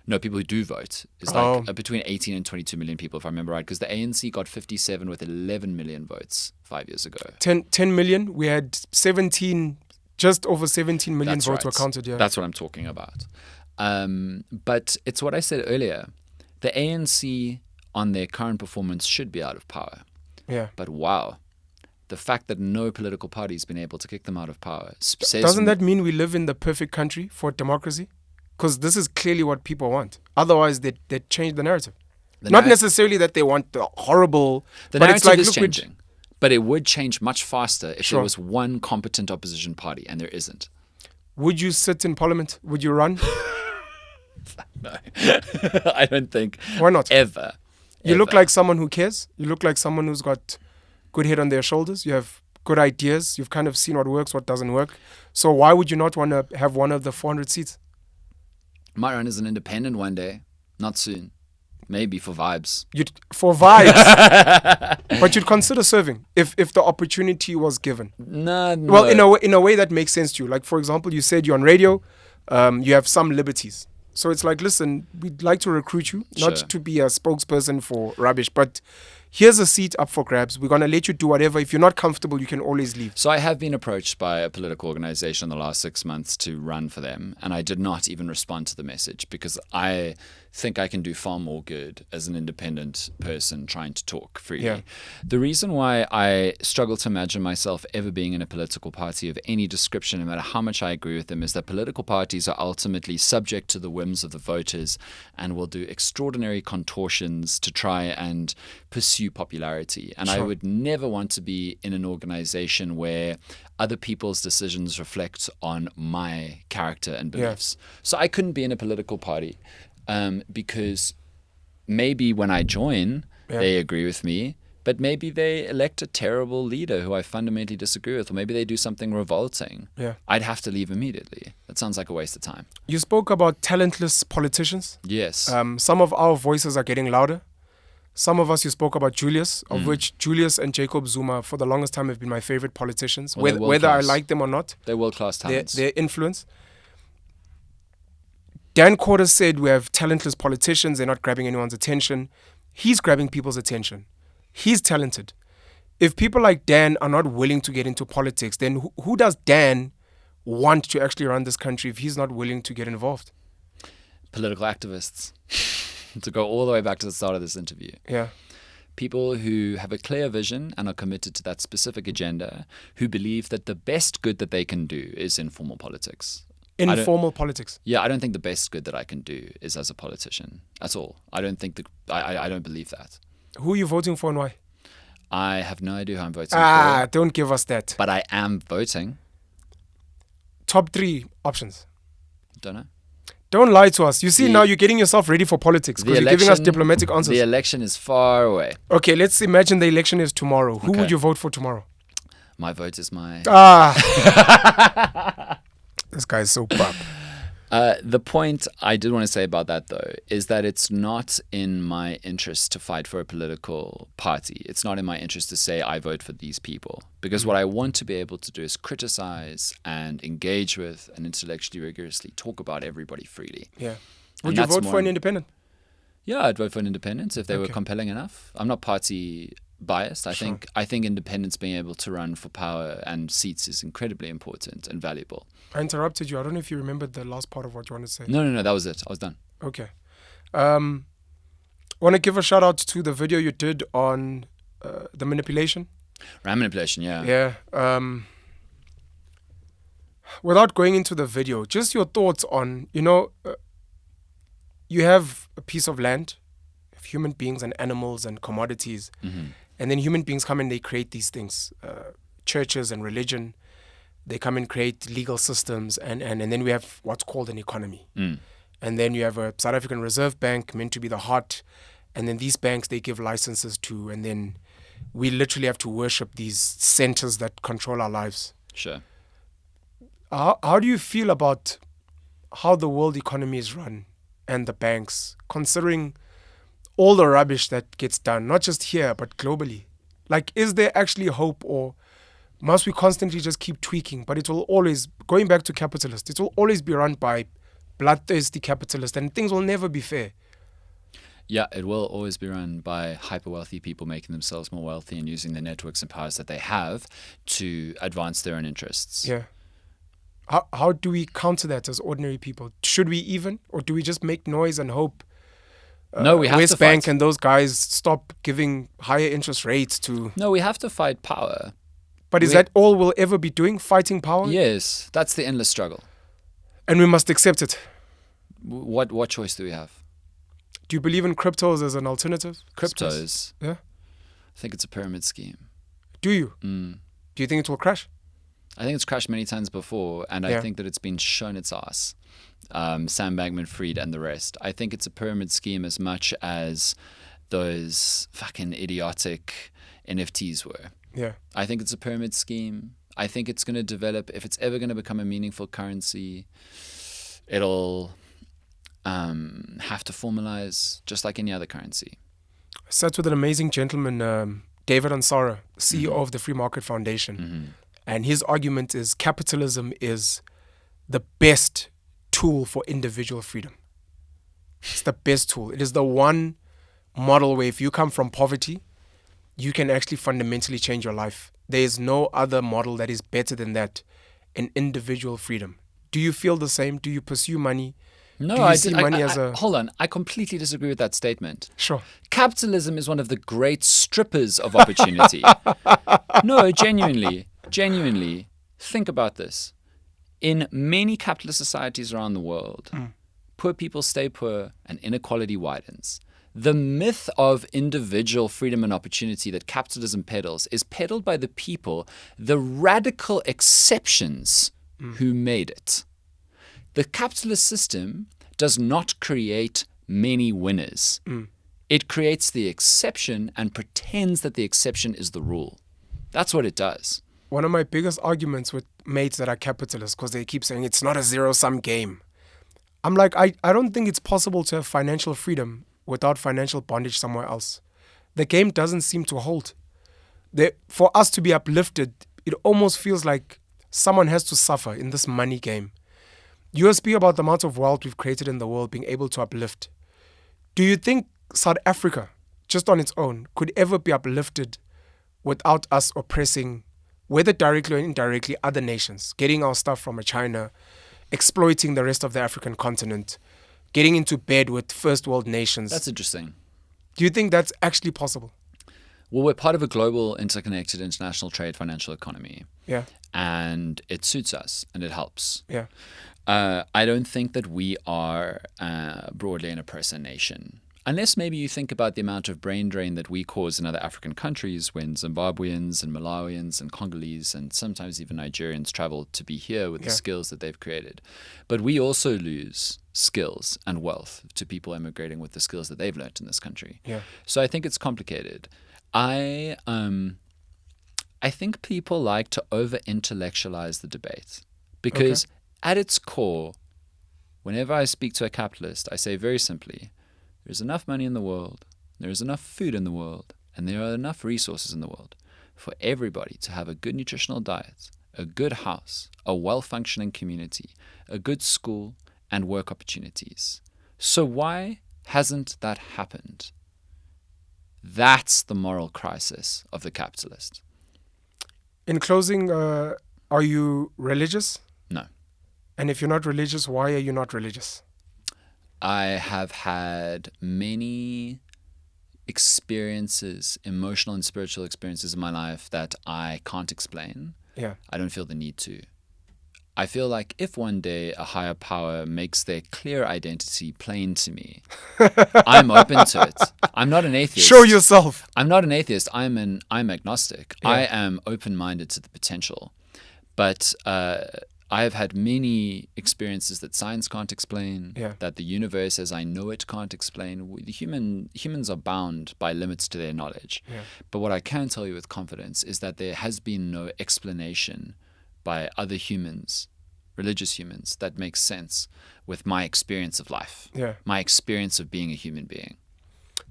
No, people who do vote. It's like between 18 and 22 million people, if I remember right, because the ANC got 57 with 11 million votes 5 years ago. 10 million. We had 17, just over 17 million That's votes right. were counted. Yeah. That's what I'm talking about. But it's what I said earlier. The ANC on their current performance should be out of power. Yeah. But wow, the fact that no political party has been able to kick them out of power says... Doesn't that mean we live in the perfect country for democracy? Because this is clearly what people want. Otherwise, they change the narrative. Not necessarily that they want the horrible... The but narrative it's like, is look, changing. But it would change much faster if Sure. there was one competent opposition party, and there isn't. Would you sit in parliament? Would you run? No. I don't think... Why not? Ever. You look like someone who cares. You look like someone who's got good head on their shoulders. You have good ideas. You've kind of seen what works, what doesn't work. So why would you not want to have one of the 400 seats? Might run as an independent one day. Not soon. Maybe for vibes. For vibes. But you'd consider serving if the opportunity was given. No. Well, in a way that makes sense to you. Like, for example, you said you're on radio. You have some liberties. So it's like, listen, we'd like to recruit you, not Sure. to be a spokesperson for rubbish, but here's a seat up for grabs. We're going to let you do whatever. If you're not comfortable, you can always leave. So I have been approached by a political organization in the last 6 months to run for them, and I did not even respond to the message because I think I can do far more good as an independent person trying to talk freely. Yeah. The reason why I struggle to imagine myself ever being in a political party of any description, no matter how much I agree with them, is that political parties are ultimately subject to the whims of the voters and will do extraordinary contortions to try and pursue popularity. And I Sure. would never want to be in an organization where other people's decisions reflect on my character and beliefs. So I couldn't be in a political party because maybe when I join, they agree with me, but maybe they elect a terrible leader who I fundamentally disagree with, or maybe they do something revolting. Yeah. I'd have to leave immediately. That sounds like a waste of time. You spoke about talentless politicians. Yes. Some of our voices are getting louder. Some of us, you spoke about Julius, of which Julius and Jacob Zuma for the longest time have been my favorite politicians, Well, they're whether I world-class. like them or not. They're world-class talents. Their influence. Dan Corder said we have talentless politicians. They're not grabbing anyone's attention. He's grabbing people's attention. He's talented. If people like Dan are not willing to get into politics, then who does Dan want to actually run this country if he's not willing to get involved? Political activists. To go all the way back to the start of this interview. Yeah. People who have a clear vision and are committed to that specific agenda, who believe that the best good that they can do is informal politics. Informal politics. Yeah, I don't think the best good that I can do is as a politician at all. I don't think I don't believe that. Who are you voting for and why? I have no idea who I'm voting for. Don't give us that. But I am voting. Top 3 options. Don't know. Don't lie to us. You see, now you're getting yourself ready for politics because you're giving us diplomatic answers. The election is far away. Okay, let's imagine the election is tomorrow. Who would you vote for tomorrow? My vote is my... This guy is so bad. The point I did want to say about that, though, is that it's not in my interest to fight for a political party. It's not in my interest to say I vote for these people. Because what I want to be able to do is criticize and engage with and intellectually rigorously talk about everybody freely. Yeah. Would you vote for an independent? Yeah, I'd vote for an independent if they were compelling enough. I'm not party biased. I think independence, being able to run for power and seats, is incredibly important and valuable. I interrupted you. I don't know if you remembered the last part of what you wanted to say. No, that was it. I was done. Okay. Want to give a shout out to the video you did on the manipulation? RAM manipulation, yeah. Yeah. Without going into the video, just your thoughts on, you have a piece of land, human beings and animals and commodities, and then human beings come and they create these things, churches and religion. They come and create legal systems, and then we have what's called an economy. And then you have a South African Reserve Bank meant to be the heart, and then these banks they give licenses to, and then we literally have to worship these centers that control our lives. Sure. How do you feel about how the world economy is run and the banks, considering all the rubbish that gets done, not just here, but globally? Like, is there actually hope, or must we constantly just keep tweaking? But it will always, going back to capitalists, it will always be run by bloodthirsty capitalists, and things will never be fair. Yeah, it will always be run by hyper-wealthy people making themselves more wealthy and using the networks and powers that they have to advance their own interests. Yeah. How do we counter that as ordinary people? Should we even, or do we just make noise and hope No, we have West to Bank fight. and those guys stop giving higher interest rates to... No, we have to fight power. But is that all we'll ever be doing, fighting power? Yes, that's the endless struggle. And we must accept it. What choice do we have? Do you believe in cryptos as an alternative? Cryptos? Yeah. I think it's a pyramid scheme. Do you? Do you think it will crash? I think it's crashed many times before, and I think that it's been shown its ass. Sam Bankman-Fried and the rest. I think it's a pyramid scheme as much as those fucking idiotic NFTs were. Yeah. I think it's a pyramid scheme. I think it's going to develop. If it's ever going to become a meaningful currency, it'll have to formalize just like any other currency. I sat with an amazing gentleman, David Ansara, CEO of the Free Market Foundation. And his argument is capitalism is the best tool for individual freedom. It's the best tool. It is the one model where if you come from poverty, you can actually fundamentally change your life. There is no other model that is better than that in individual freedom. Do you feel the same? Do you pursue money? No, Do you see money as a... Hold on. I completely disagree with that statement. Sure. Capitalism is one of the great strippers of opportunity. No, genuinely. Think about this. In many capitalist societies around the world, poor people stay poor and inequality widens. The myth of individual freedom and opportunity that capitalism peddles is peddled by the people, the radical exceptions who made it. The capitalist system does not create many winners. It creates the exception and pretends that the exception is the rule. That's what it does. One of my biggest arguments with mates that are capitalists, because they keep saying it's not a zero-sum game. I'm like, I don't think it's possible to have financial freedom without financial bondage somewhere else. The game doesn't seem to hold. For us to be uplifted, it almost feels like someone has to suffer in this money game. You speak about the amount of wealth we've created in the world being able to uplift. Do you think South Africa, just on its own, could ever be uplifted without us oppressing, whether directly or indirectly, other nations, getting our stuff from China, exploiting the rest of the African continent, getting into bed with first world nations? That's interesting. Do you think that's actually possible? Well, we're part of a global, interconnected, international trade financial economy. Yeah. And it suits us and it helps. Yeah. I don't think that we are broadly an oppressor nation. Unless maybe you think about the amount of brain drain that we cause in other African countries when Zimbabweans and Malawians and Congolese and sometimes even Nigerians travel to be here with the skills that they've created. But we also lose skills and wealth to people immigrating with the skills that they've learned in this country. Yeah. So I think it's complicated. I think people like to over-intellectualize the debate because at its core, whenever I speak to a capitalist, I say very simply, there's enough money in the world, there is enough food in the world, and there are enough resources in the world for everybody to have a good nutritional diet, a good house, a well-functioning community, a good school, and work opportunities. So why hasn't that happened? That's the moral crisis of the capitalist. In closing, are you religious? No. And if you're not religious, why are you not religious? I have had many experiences, emotional and spiritual experiences in my life that I can't explain. Yeah. I don't feel the need to. I feel like if one day a higher power makes their clear identity plain to me, I'm open to it. I'm not an atheist. Show yourself. I'm not an atheist. I'm agnostic. Yeah. I am open-minded to the potential. But I have had many experiences that science can't explain, that the universe as I know it can't explain. Humans are bound by limits to their knowledge. Yeah. But what I can tell you with confidence is that there has been no explanation by other humans, religious humans, that makes sense with my experience of life, my experience of being a human being.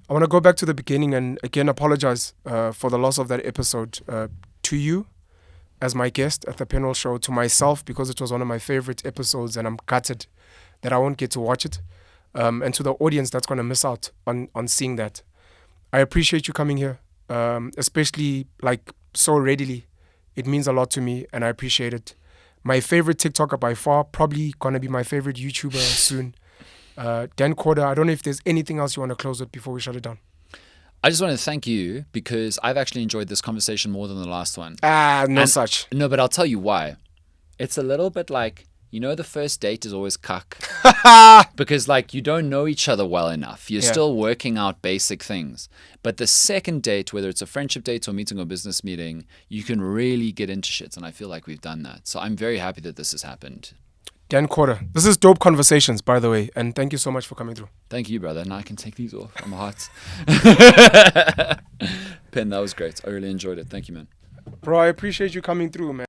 I want to go back to the beginning and again apologize for the loss of that episode to you as my guest at the Penuel show, to myself because it was one of my favorite episodes and I'm gutted that I won't get to watch it, and to the audience that's going to miss out on seeing that. I appreciate you coming here, especially like so readily. It means a lot to me and I appreciate it. My favorite TikToker by far, probably going to be my favorite YouTuber soon. Dan Corder, I don't know if there's anything else you want to close with before we shut it down. I just want to thank you because I've actually enjoyed this conversation more than the last one. Such. No, but I'll tell you why. It's a little bit like, the first date is always cuck. Because you don't know each other well enough. You're still working out basic things. But the second date, whether it's a friendship date or meeting or business meeting, you can really get into shit. And I feel like we've done that. So I'm very happy that this has happened. Dan Corder, this is Dope Conversations, by the way. And thank you so much for coming through. Thank you, brother. Now I can take these off. I'm hot. Pen, that was great. I really enjoyed it. Thank you, man. Bro, I appreciate you coming through, man.